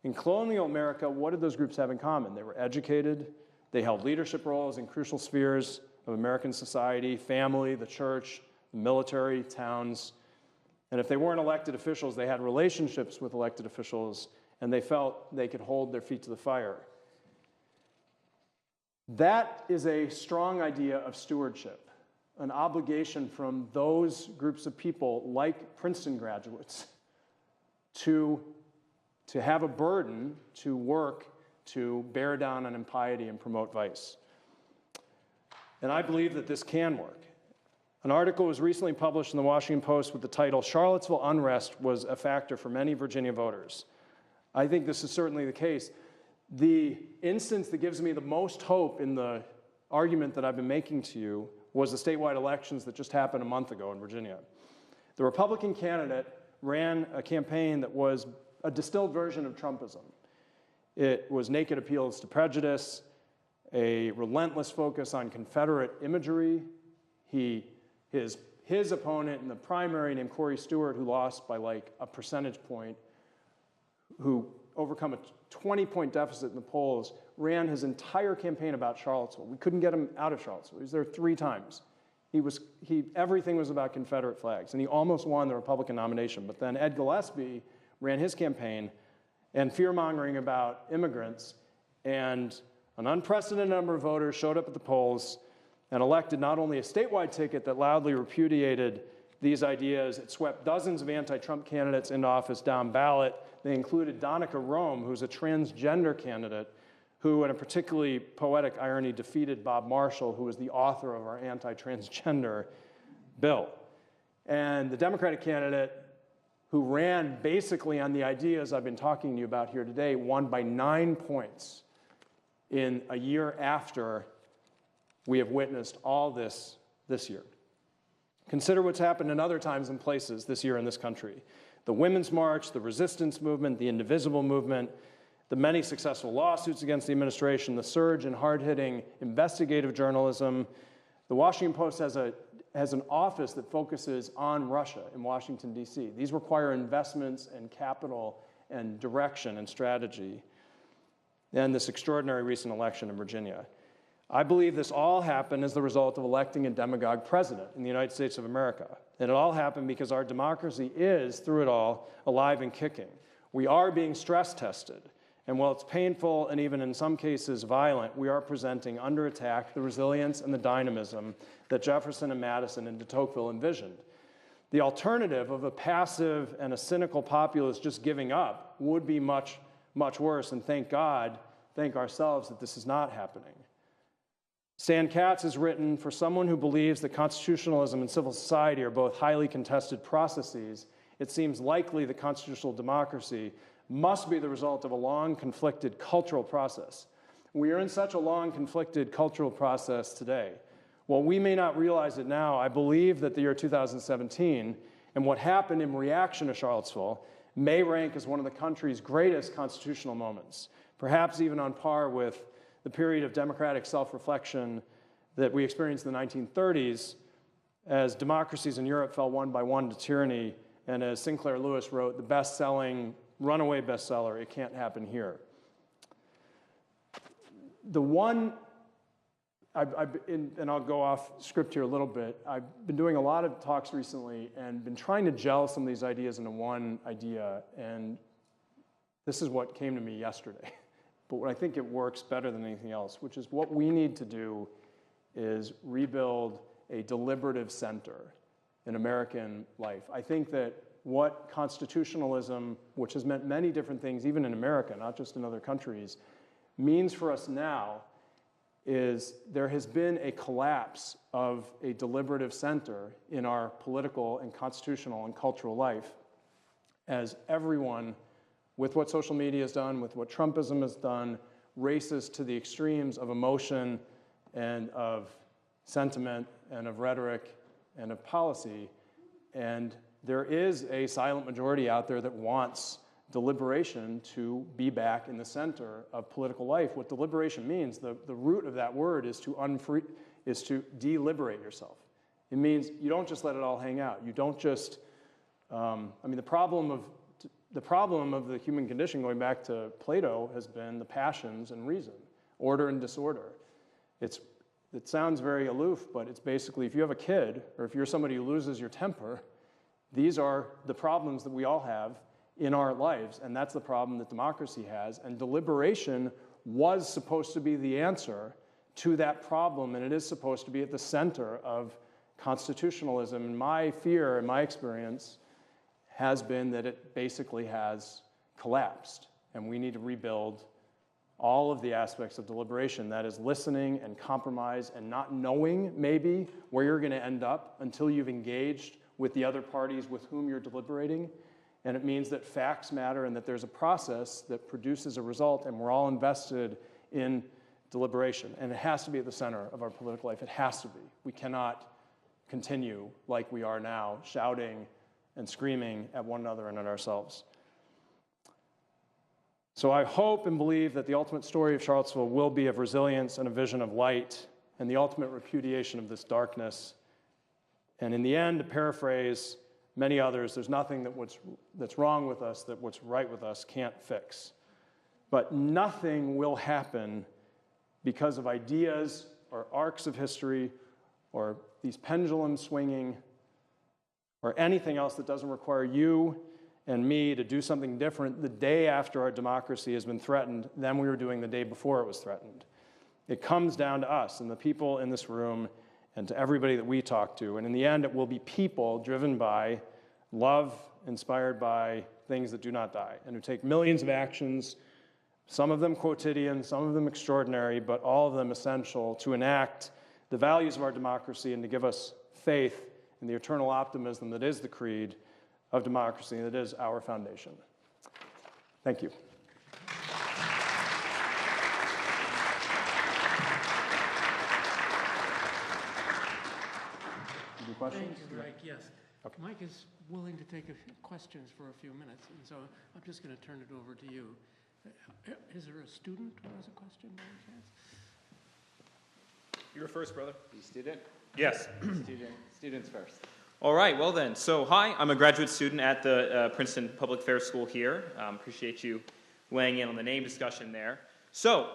In colonial America, what did those groups have in common? They were educated, they held leadership roles in crucial spheres of American society, family, the church, the military, towns. And if they weren't elected officials, they had relationships with elected officials, and they felt they could hold their feet to the fire. That is a strong idea of stewardship, an obligation from those groups of people, like Princeton graduates, to have a burden to work to bear down on impiety and promote vice. And I believe that this can work. An article was recently published in the Washington Post with the title, "Charlottesville Unrest Was a Factor for Many Virginia Voters." I think this is certainly the case. The instance that gives me the most hope in the argument that I've been making to you was the statewide elections that just happened a month ago in Virginia. The Republican candidate ran a campaign that was a distilled version of Trumpism. It was naked appeals to prejudice, a relentless focus on Confederate imagery. His opponent in the primary, named Corey Stewart, who lost by like a percentage point, who overcome a 20-point deficit in the polls, ran his entire campaign about Charlottesville. We couldn't get him out of Charlottesville. He was there 3 times. Everything was about Confederate flags, and he almost won the Republican nomination. But then Ed Gillespie ran his campaign and fear-mongering about immigrants, and an unprecedented number of voters showed up at the polls and elected not only a statewide ticket that loudly repudiated these ideas, it swept dozens of anti-Trump candidates into office down ballot. They included Donica Rome, who's a transgender candidate, who, in a particularly poetic irony, defeated Bob Marshall, who was the author of our anti-transgender bill. And the Democratic candidate, who ran basically on the ideas I've been talking to you about here today, won by 9 points in a year after we have witnessed all this year. Consider what's happened in other times and places this year in this country. The Women's March, the resistance movement, the indivisible movement, the many successful lawsuits against the administration, the surge in hard-hitting investigative journalism. The Washington Post has an office that focuses on Russia in Washington, D.C. These require investments and capital and direction and strategy. And this extraordinary recent election in Virginia. I believe this all happened as the result of electing a demagogue president in the United States of America. And it all happened because our democracy is, through it all, alive and kicking. We are being stress tested. And while it's painful and even in some cases violent, we are presenting under attack the resilience and the dynamism that Jefferson and Madison and de Tocqueville envisioned. The alternative of a passive and a cynical populace just giving up would be much, much worse. And thank God, thank ourselves that this is not happening. Stan Katz has written, for someone who believes that constitutionalism and civil society are both highly contested processes, it seems likely that constitutional democracy must be the result of a long, conflicted cultural process. We are in such a long, conflicted cultural process today. While we may not realize it now, I believe that the year 2017 and what happened in reaction to Charlottesville may rank as one of the country's greatest constitutional moments, perhaps even on par with the period of democratic self-reflection that we experienced in the 1930s as democracies in Europe fell one by one to tyranny, and as Sinclair Lewis wrote, the best-selling, runaway bestseller, It Can't Happen Here. The one, and I'll go off script here a little bit, I've been doing a lot of talks recently and been trying to gel some of these ideas into one idea, and this is what came to me yesterday. But I think it works better than anything else, which is what we need to do is rebuild a deliberative center in American life. I think that what constitutionalism, which has meant many different things, even in America, not just in other countries, means for us now is there has been a collapse of a deliberative center in our political and constitutional and cultural life as everyone, with what social media has done, with what Trumpism has done, races to the extremes of emotion and of sentiment and of rhetoric and of policy. And there is a silent majority out there that wants deliberation to be back in the center of political life. What deliberation means, the root of that word is to deliberate yourself. It means you don't just let it all hang out. You don't just, the problem of the human condition, going back to Plato, has been the passions and reason, order and disorder. It sounds very aloof, but it's basically if you have a kid or if you're somebody who loses your temper, these are the problems that we all have in our lives, and that's the problem that democracy has. And deliberation was supposed to be the answer to that problem, and it is supposed to be at the center of constitutionalism. And my fear and my experience has been that it basically has collapsed, and we need to rebuild all of the aspects of deliberation. That is listening and compromise and not knowing maybe where you're going to end up until you've engaged with the other parties with whom you're deliberating. And it means that facts matter and that there's a process that produces a result, and we're all invested in deliberation. And it has to be at the center of our political life. It has to be. We cannot continue like we are now, shouting and screaming at one another and at ourselves. So I hope and believe that the ultimate story of Charlottesville will be of resilience and a vision of light and the ultimate repudiation of this darkness. And in the end, to paraphrase many others, there's nothing that's wrong with us that what's right with us can't fix. But nothing will happen because of ideas or arcs of history or these pendulum swinging or anything else that doesn't require you and me to do something different the day after our democracy has been threatened than we were doing the day before it was threatened. It comes down to us and the people in this room and to everybody that we talk to. And in the end, it will be people driven by love, inspired by things that do not die, and who take millions of actions, some of them quotidian, some of them extraordinary, but all of them essential to enact the values of our democracy and to give us faith in the eternal optimism that is the creed of democracy, and that is our foundation. Thank you. Any questions? Thank you, Greg. Yes. Okay. Mike is willing to take questions for a few minutes, and so I'm just going to turn it over to you. Is there a student who has a question by any chance? You were first, brother. You student? Yes. Students first. All right, well then. So, hi, I'm a graduate student at the Princeton Public Affairs School here. Appreciate you weighing in on the name discussion there. So,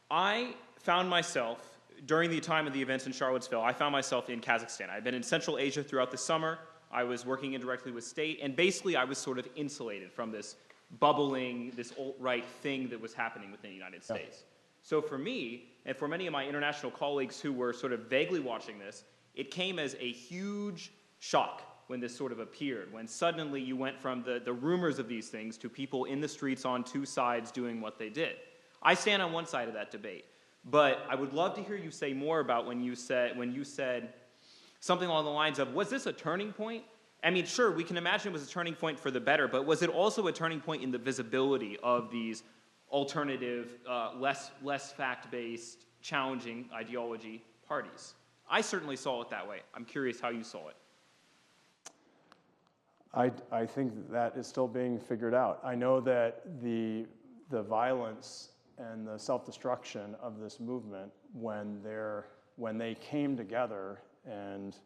I found myself, during the time of the events in Charlottesville, I found myself in Kazakhstan. I've been in Central Asia throughout the summer. I was working indirectly with state, and basically I was sort of insulated from this bubbling, this alt-right thing that was happening within the United States. So for me, and for many of my international colleagues who were sort of vaguely watching this, it came as a huge shock when this sort of appeared, when suddenly you went from the rumors of these things to people in the streets on two sides doing what they did. I stand on one side of that debate, but I would love to hear you say more about when you said something along the lines of, was this a turning point? I mean, sure, we can imagine it was a turning point for the better, but was it also a turning point in the visibility of these alternative, less fact-based, challenging ideology parties? I certainly saw it that way. I'm curious how you saw it. I think that is still being figured out. I know that the violence and the self-destruction of this movement, when they came together and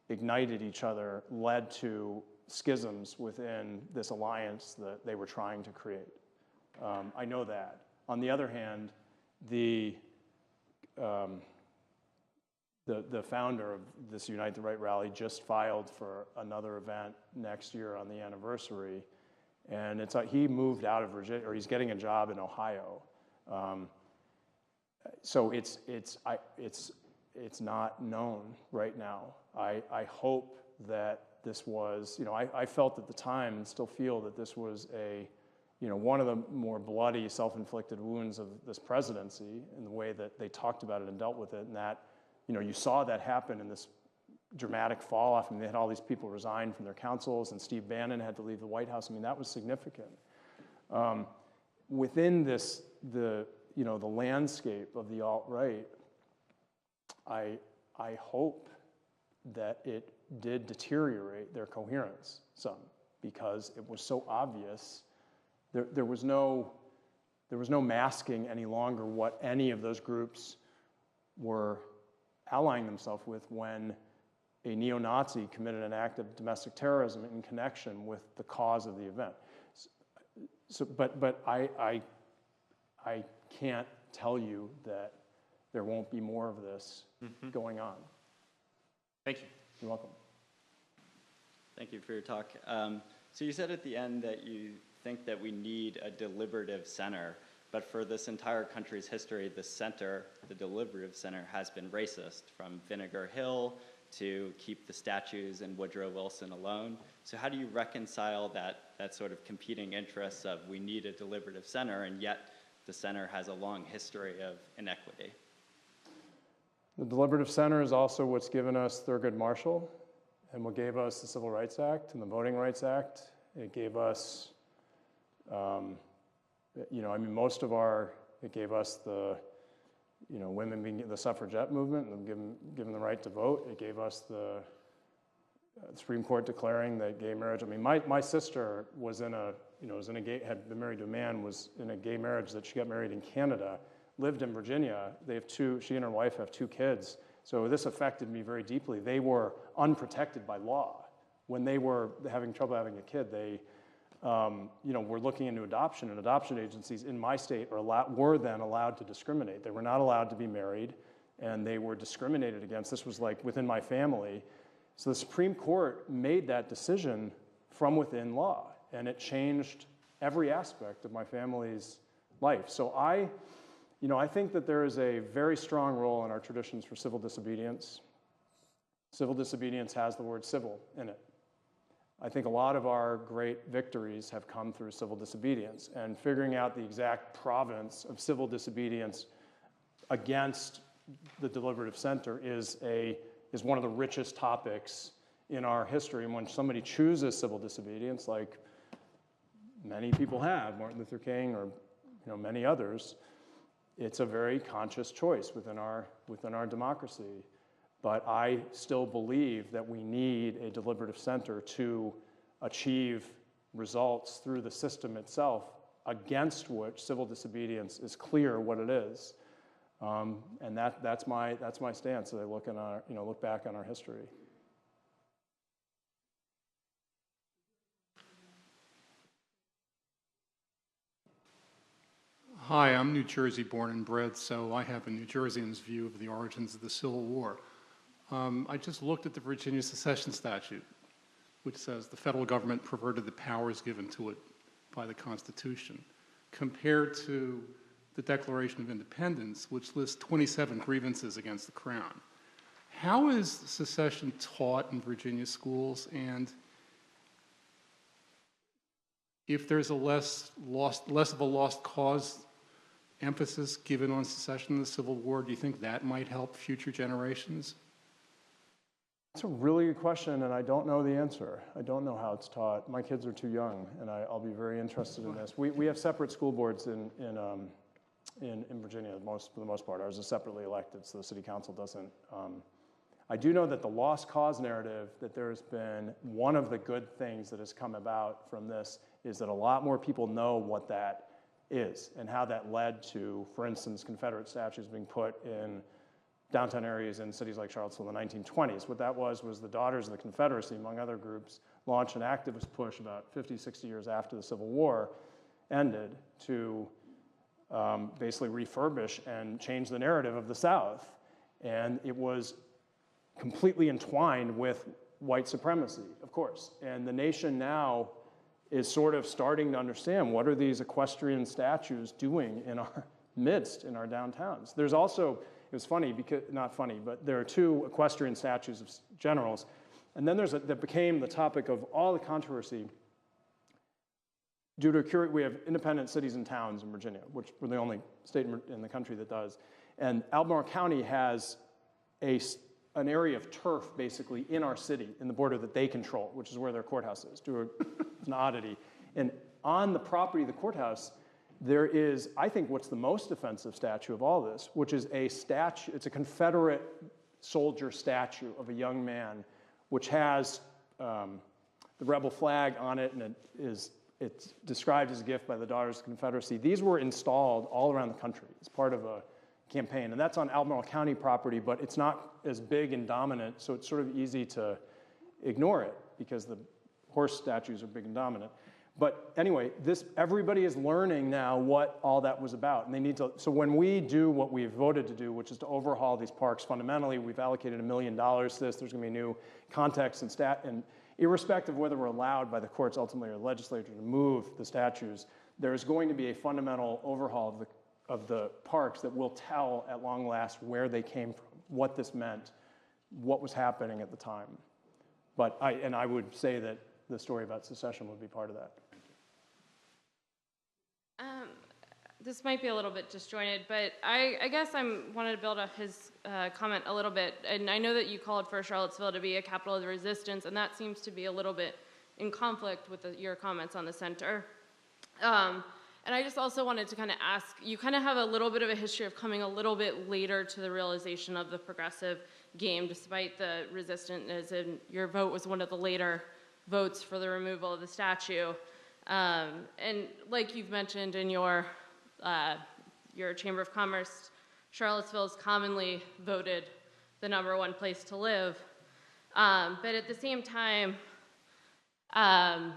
ignited each other, led to schisms within this alliance that they were trying to create. I know that. On the other hand, the founder of this Unite the Right rally just filed for another event next year on the anniversary, and it's like he moved out of Virginia, or he's getting a job in Ohio. So it's not known right now. I hope that this was, I felt at the time and still feel that this was one of the more bloody self-inflicted wounds of this presidency in the way that they talked about it and dealt with it, and that, you saw that happen in this dramatic fall off. I mean, they had all these people resign from their councils, and Steve Bannon had to leave the White House. I mean, that was significant. Within this, the landscape of the alt-right, I hope that it did deteriorate their coherence some, because it was so obvious. There was no masking any longer what any of those groups were allying themselves with when a neo-Nazi committed an act of domestic terrorism in connection with the cause of the event. But I can't tell you that there won't be more of this going on. Thank you. You're welcome. Thank you for your talk. So you said at the end that you think that we need a deliberative center, but for this entire country's history, the center, the deliberative center, has been racist, from Vinegar Hill to keep the statues and Woodrow Wilson alone. So how do you reconcile that sort of competing interests of we need a deliberative center, and yet the center has a long history of inequity? The deliberative center is also what's given us Thurgood Marshall, and what gave us the Civil Rights Act and the Voting Rights Act. It gave us, it gave us the, women being the suffragette movement and given the right to vote. It gave us the Supreme Court declaring that gay marriage. I mean, my sister was had been married to a man, was in a gay marriage that she got married in Canada, lived in Virginia. She and her wife have 2 kids. So this affected me very deeply. They were unprotected by law. When they were having trouble having a kid, they were looking into adoption, and adoption agencies in my state were then allowed to discriminate. They were not allowed to be married, and they were discriminated against. This was like within my family. So the Supreme Court made that decision from within law, and it changed every aspect of my family's life. So I think that there is a very strong role in our traditions for civil disobedience. Civil disobedience has the word civil in it. I think a lot of our great victories have come through civil disobedience, and figuring out the exact province of civil disobedience against the deliberative center is one of the richest topics in our history. And when somebody chooses civil disobedience, like many people have, Martin Luther King or many others, it's a very conscious choice within our democracy. But I still believe that we need a deliberative center to achieve results through the system itself, against which civil disobedience is clear what it is. And that's my stance as I look back on our history. Hi, I'm New Jersey born and bred, so I have a New Jerseyans view of the origins of the Civil War. I just looked at the Virginia Secession Statute, which says the federal government perverted the powers given to it by the Constitution, compared to the Declaration of Independence, which lists 27 grievances against the Crown. How is secession taught in Virginia schools, and if there's a less of a lost cause emphasis given on secession in the Civil War, do you think that might help future generations? That's a really good question, and I don't know the answer. I don't know how it's taught. My kids are too young, and I'll be very interested in this. We have separate school boards in Virginia, for the most part. Ours is separately elected, so the city council doesn't. I do know that the lost cause narrative, that there's been one of the good things that has come about from this is that a lot more people know what that is and how that led to, for instance, Confederate statues being put in downtown areas in cities like Charlottesville in the 1920s. What that was the Daughters of the Confederacy, among other groups, launched an activist push about 50, 60 years after the Civil War ended to basically refurbish and change the narrative of the South. And it was completely entwined with white supremacy, of course. And the nation now is sort of starting to understand what are these equestrian statues doing in our midst, in our downtowns. There's also, it was funny, because not funny, but there are two equestrian statues of generals. And then that became the topic of all the controversy due to we have independent cities and towns in Virginia, which we're the only state in the country that does. And Albemarle County has an area of turf, basically, in our city, in the border that they control, which is where their courthouse is. It's an oddity. And on the property of the courthouse, there is, I think, what's the most offensive statue of all this, which is a statue. It's a Confederate soldier statue of a young man, which has the rebel flag on it, and it's described as a gift by the Daughters of the Confederacy. These were installed all around the country as part of a campaign, and that's on Albemarle County property, but it's not as big and dominant, so it's sort of easy to ignore it because the horse statues are big and dominant. But anyway, everybody is learning now what all that was about, and they need to. So when we do what we've voted to do, which is to overhaul these parks fundamentally, we've allocated $1 million to this. There's going to be new context and irrespective of whether we're allowed by the courts ultimately or the legislature to move the statues, there's going to be a fundamental overhaul of the parks that will tell at long last where they came from, what this meant, what was happening at the time. But I would say that the story about secession would be part of that. This might be a little bit disjointed, but I guess I wanted to build off his comment a little bit. And I know that you called for Charlottesville to be a capital of the resistance, and that seems to be a little bit in conflict with your comments on the center. And I just also wanted to kind of ask, you kind of have a little bit of a history of coming a little bit later to the realization of the progressive game, despite the resistance, as in your vote was one of the later votes for the removal of the statue. And like you've mentioned in your Chamber of Commerce, Charlottesville is commonly voted the #1 place to live. But at the same time, and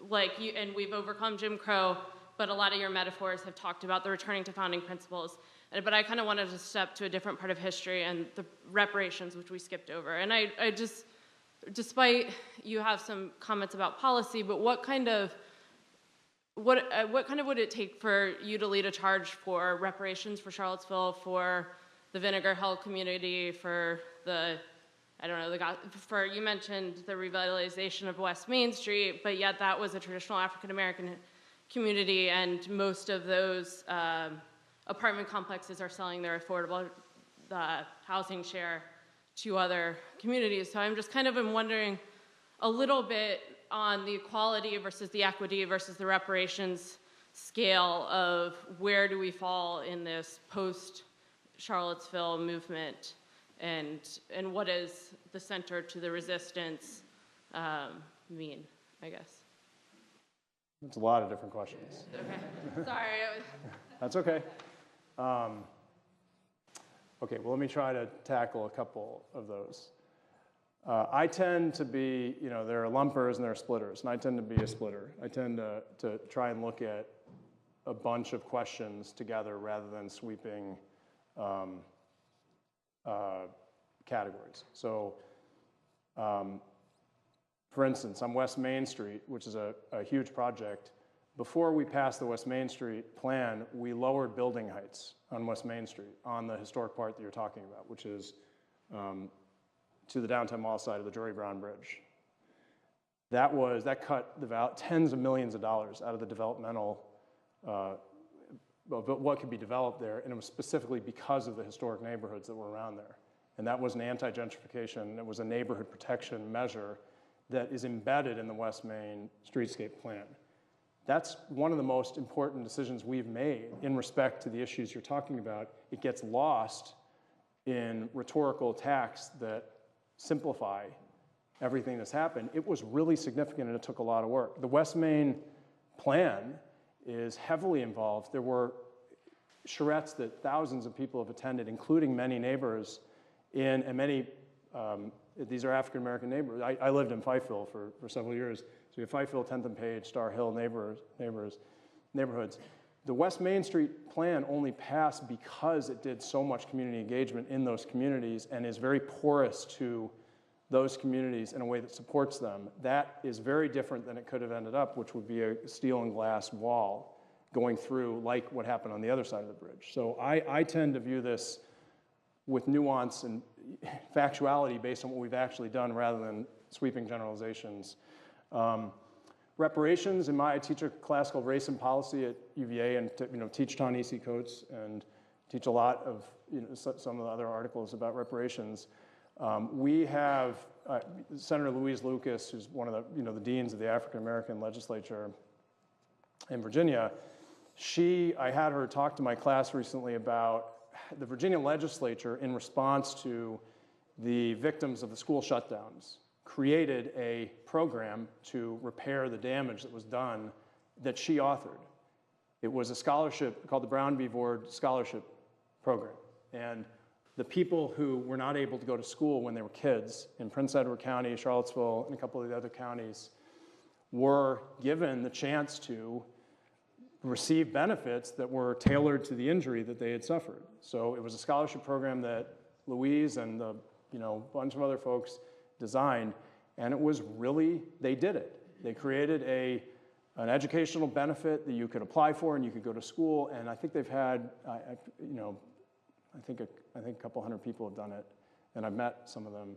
we've overcome Jim Crow, but a lot of your metaphors have talked about the returning to founding principles. But I kind of wanted to step to a different part of history and the reparations, which we skipped over. And I just, despite you have some comments about policy, but what kind of would it take for you to lead a charge for reparations for Charlottesville, for the Vinegar Hill community, for you mentioned the revitalization of West Main Street, but yet that was a traditional African-American community, and most of those apartment complexes are selling their affordable housing share to other communities. So I'm just kind of wondering a little bit on the equality versus the equity versus the reparations scale of where do we fall in this post-Charlottesville movement and what does the center to the resistance mean, I guess? It's a lot of different questions. Okay, sorry. That's okay. Okay, well, let me try to tackle a couple of those. I tend to be, there are lumpers and there are splitters, and I tend to be a splitter. I tend to try and look at a bunch of questions together rather than sweeping categories. So, for instance, on West Main Street, which is a huge project, before we passed the West Main Street plan, we lowered building heights on West Main Street on the historic part that you're talking about, which is to the downtown mall side of the Jory Brown Bridge. That cut tens of millions of dollars out of the developmental, what could be developed there, and it was specifically because of the historic neighborhoods that were around there. And that was an anti-gentrification, it was a neighborhood protection measure that is embedded in the West Main streetscape plan. That's one of the most important decisions we've made in respect to the issues you're talking about. It gets lost in rhetorical attacks that simplify everything that's happened. It was really significant and it took a lot of work. The West Main plan is heavily involved. There were charrettes that thousands of people have attended, including many neighbors and many, these are African-American neighbors. I lived in Fifeville for several years. So we have Fifeville, 10th and Page, Star Hill neighborhoods. The West Main Street plan only passed because it did so much community engagement in those communities and is very porous to those communities in a way that supports them. That is very different than it could have ended up, which would be a steel and glass wall going through like what happened on the other side of the bridge. So I tend to view this with nuance and factuality based on what we've actually done rather than sweeping generalizations. Reparations, I teach a class called Race and Policy at UVA and teach Ta-Nehisi Coates and teach a lot of some of the other articles about reparations. We have Senator Louise Lucas, who's one of the deans of the African American legislature in Virginia. I had her talk to my class recently about the Virginia legislature in response to the victims of the school shutdowns created a program to repair the damage that was done that she authored. It was a scholarship called the Brown v. Board Scholarship Program. And the people who were not able to go to school when they were kids in Prince Edward County, Charlottesville, and a couple of the other counties were given the chance to receive benefits that were tailored to the injury that they had suffered. So it was a scholarship program that Louise and a bunch of other folks designed, and it was really, they did it. They created an educational benefit that you could apply for and you could go to school, and I think they've had, I think a couple hundred people have done it, and I've met some of them.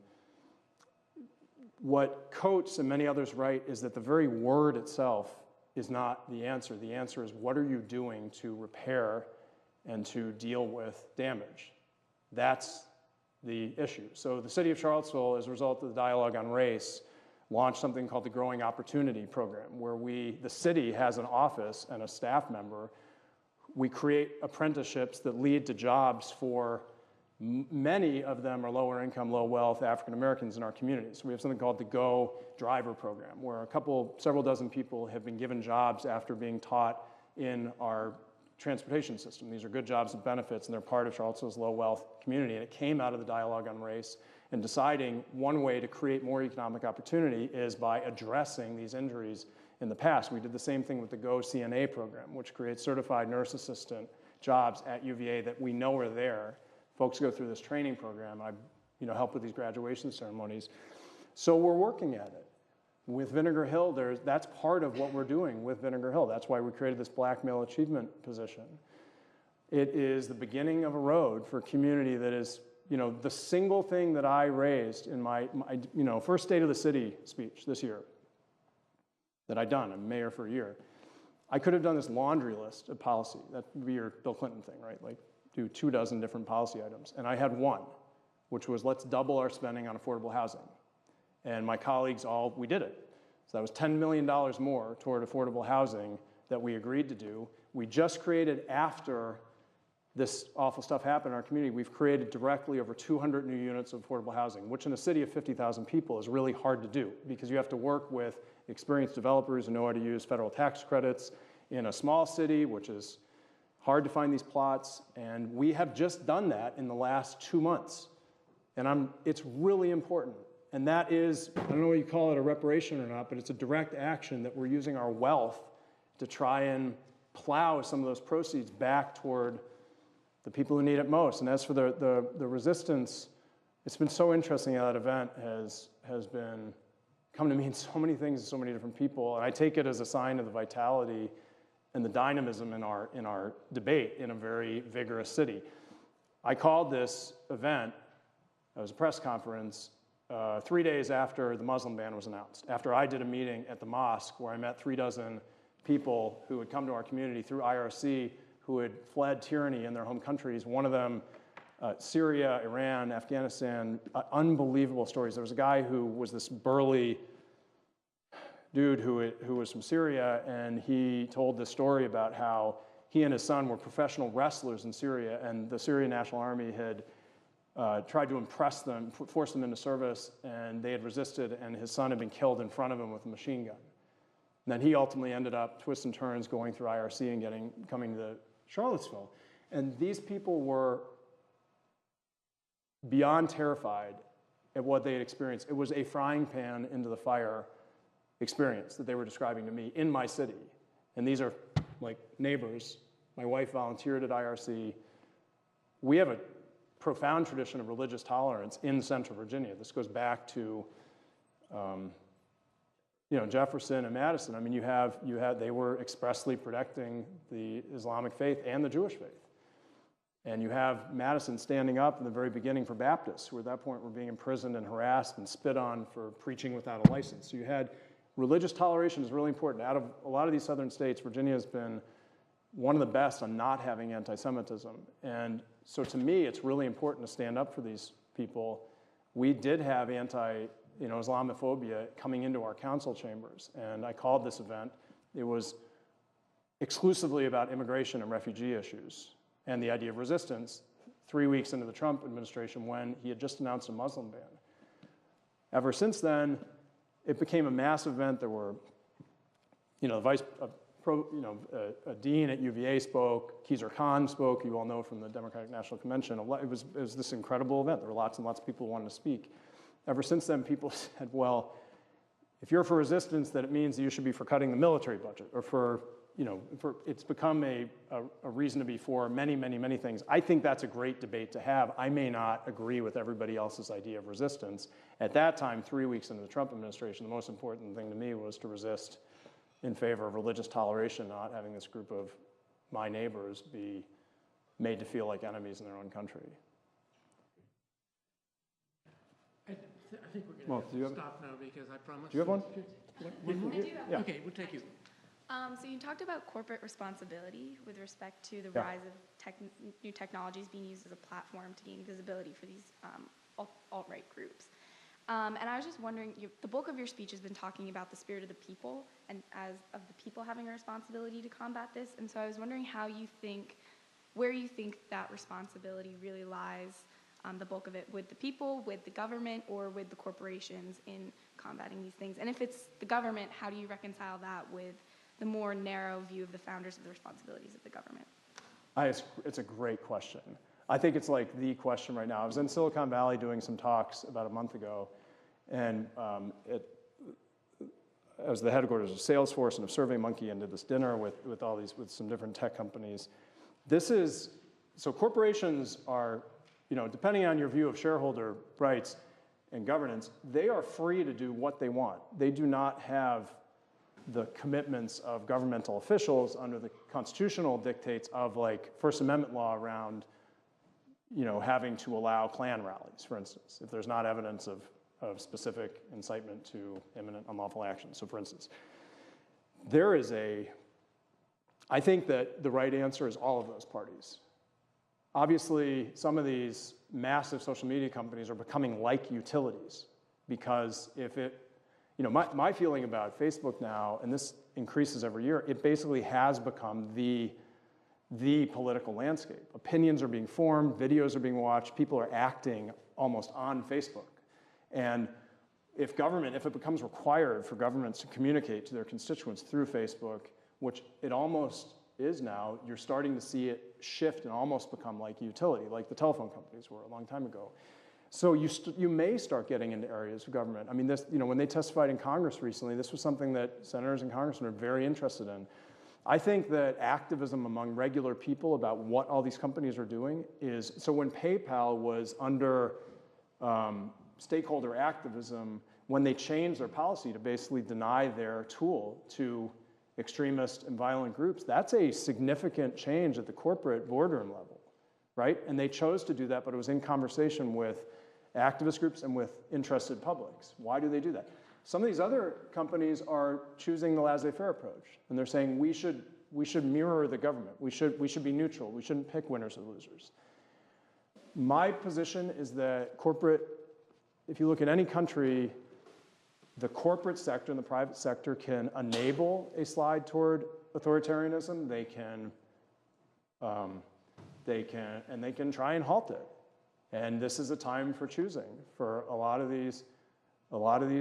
What Coates and many others write is that the very word itself is not the answer. The answer is what are you doing to repair and to deal with damage? That's the issue. So the city of Charlottesville, as a result of the dialogue on race, launched something called the Growing Opportunity Program, where the city has an office and a staff member. We create apprenticeships that lead to jobs for many of them are lower income, low wealth African Americans in our communities. We have something called the Go Driver Program, where several dozen people have been given jobs after being taught in our transportation system. These are good jobs with benefits, and they're part of Charlottesville's low wealth community. And it came out of the dialogue on race and deciding one way to create more economic opportunity is by addressing these injuries in the past. We did the same thing with the Go CNA program, which creates certified nurse assistant jobs at UVA that we know are there. Folks go through this training program. I help with these graduation ceremonies. So we're working at it. With Vinegar Hill, that's part of what we're doing with Vinegar Hill. That's why we created this black male achievement position. It is the beginning of a road for a community that is, the single thing that I raised in my first State of the City speech this year that I'd done. I'm mayor for a year. I could have done this laundry list of policy. That would be your Bill Clinton thing, right? Like do 24 different policy items. And I had one, which was let's double our spending on affordable housing. And my colleagues we did it. So that was $10 million more toward affordable housing that we agreed to do. We just created after this awful stuff happened in our community, we've created directly over 200 new units of affordable housing, which in a city of 50,000 people is really hard to do because you have to work with experienced developers who know how to use federal tax credits in a small city, which is hard to find these plots. And we have just done that in the last 2 months. And it's really important. And that is, I don't know what you call it, a reparation or not, but it's a direct action that we're using our wealth to try and plow some of those proceeds back toward the people who need it most. And as for the resistance, it's been so interesting how that event has been come to mean so many things to so many different people. And I take it as a sign of the vitality and the dynamism in our debate in a very vigorous city. I called this event, it was a press conference, 3 days after the Muslim ban was announced, after I did a meeting at the mosque where I met 36 people who had come to our community through IRC who had fled tyranny in their home countries, one of them Syria, Iran, Afghanistan, unbelievable stories. There was a guy who was this burly dude who was from Syria, and he told this story about how he and his son were professional wrestlers in Syria, and the Syrian National Army had tried to impress them, force them into service, and they had resisted, and his son had been killed in front of him with a machine gun. And then he ultimately ended up twists and turns going through IRC and coming to Charlottesville. And these people were beyond terrified at what they had experienced. It was a frying pan into the fire experience that they were describing to me in my city. And these are like neighbors. My wife volunteered at IRC. We have a profound tradition of religious tolerance in Central Virginia. This goes back to Jefferson and Madison. I mean, they were expressly protecting the Islamic faith and the Jewish faith. And you have Madison standing up in the very beginning for Baptists, who at that point were being imprisoned and harassed and spit on for preaching without a license. So you had religious toleration is really important. Out of a lot of these southern states, Virginia has been one of the best on not having anti-Semitism. And so to me, it's really important to stand up for these people. We did have Islamophobia coming into our council chambers, and I called this event. It was exclusively about immigration and refugee issues and the idea of resistance 3 weeks into the Trump administration when he had just announced a Muslim ban. Ever since then, it became a massive event. There were, a dean at UVA spoke, Khizr Khan spoke, you all know from the Democratic National Convention. It was this incredible event. There were lots and lots of people who wanted to speak. Ever since then, people said, well, if you're for resistance, then it means that you should be for cutting the military budget, or it's become a reason to be for many, many, many things. I think that's a great debate to have. I may not agree with everybody else's idea of resistance. At that time, 3 weeks into the Trump administration, the most important thing to me was to resist in favor of religious toleration, not having this group of my neighbors be made to feel like enemies in their own country. I think we're going to stop now because I promised. Do you have one? I do have one. Okay, we'll take you. So you talked about corporate responsibility with respect to the rise of new technologies being used as a platform to gain visibility for these alt-right groups. And I was just wondering, the bulk of your speech has been talking about the spirit of the people and as of the people having a responsibility to combat this. And so I was wondering where you think that responsibility really lies, the bulk of it with the people, with the government, or with the corporations in combating these things. And if it's the government, how do you reconcile that with the more narrow view of the founders of the responsibilities of the government? It's a great question. I think it's like the question right now. I was in Silicon Valley doing some talks about a month ago, and I was the headquarters of Salesforce and of SurveyMonkey, and did this dinner with some different tech companies. So corporations are, depending on your view of shareholder rights and governance, they are free to do what they want. They do not have the commitments of governmental officials under the constitutional dictates of like First Amendment law around having to allow Klan rallies, for instance, if there's not evidence of specific incitement to imminent unlawful action. So for instance, I think that the right answer is all of those parties. Obviously, some of these massive social media companies are becoming like utilities because my feeling about Facebook now, and this increases every year, it basically has become the the political landscape. Opinions are being formed, videos are being watched, people are acting almost on Facebook. And if it becomes required for governments to communicate to their constituents through Facebook, which it almost is now, you're starting to see it shift and almost become like a utility, like the telephone companies were a long time ago. So you may start getting into areas of government. I mean, this, when they testified in Congress recently, this was something that senators and congressmen are very interested in. I think that activism among regular people about what all these companies are doing is, so when PayPal was under stakeholder activism, when they changed their policy to basically deny their tool to extremist and violent groups, that's a significant change at the corporate boardroom level, right? And they chose to do that, but it was in conversation with activist groups and with interested publics. Why do they do that? Some of these other companies are choosing the laissez-faire approach, and they're saying we should mirror the government. We should be neutral. We shouldn't pick winners or losers. My position is that if you look at any country, the corporate sector and the private sector can enable a slide toward authoritarianism. They can try and halt it. And this is a time for choosing for a lot of these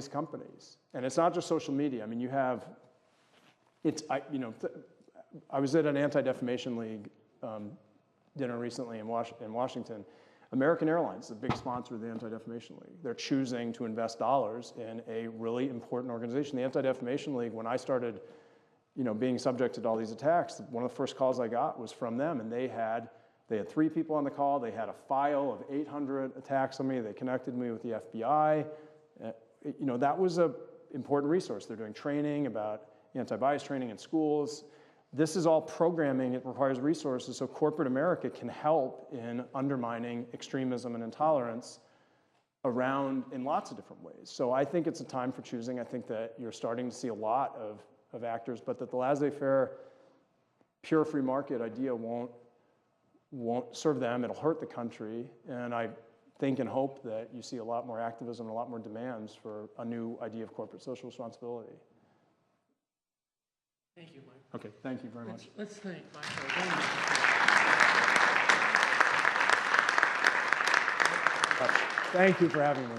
companies. And it's not just social media. I mean, I was at an Anti-Defamation League dinner recently in Washington. American Airlines is a big sponsor of the Anti-Defamation League. They're choosing to invest dollars in a really important organization. The Anti-Defamation League, when I started being subjected to all these attacks, one of the first calls I got was from them, and they had 3 people on the call. They had a file of 800 attacks on me. They connected me with the FBI. That was an important resource. They're doing training about anti-bias training in schools. This is all programming. It requires resources, so corporate America can help in undermining extremism and intolerance around in lots of different ways. So I think it's a time for choosing. I think that you're starting to see a lot of actors, but that the laissez-faire, pure free market idea won't serve them. It'll hurt the country, and I think and hope that you see a lot more activism and a lot more demands for a new idea of corporate social responsibility. Thank you, Mike. Okay, thank you very much. Let's thank Michael. Thank you for having me.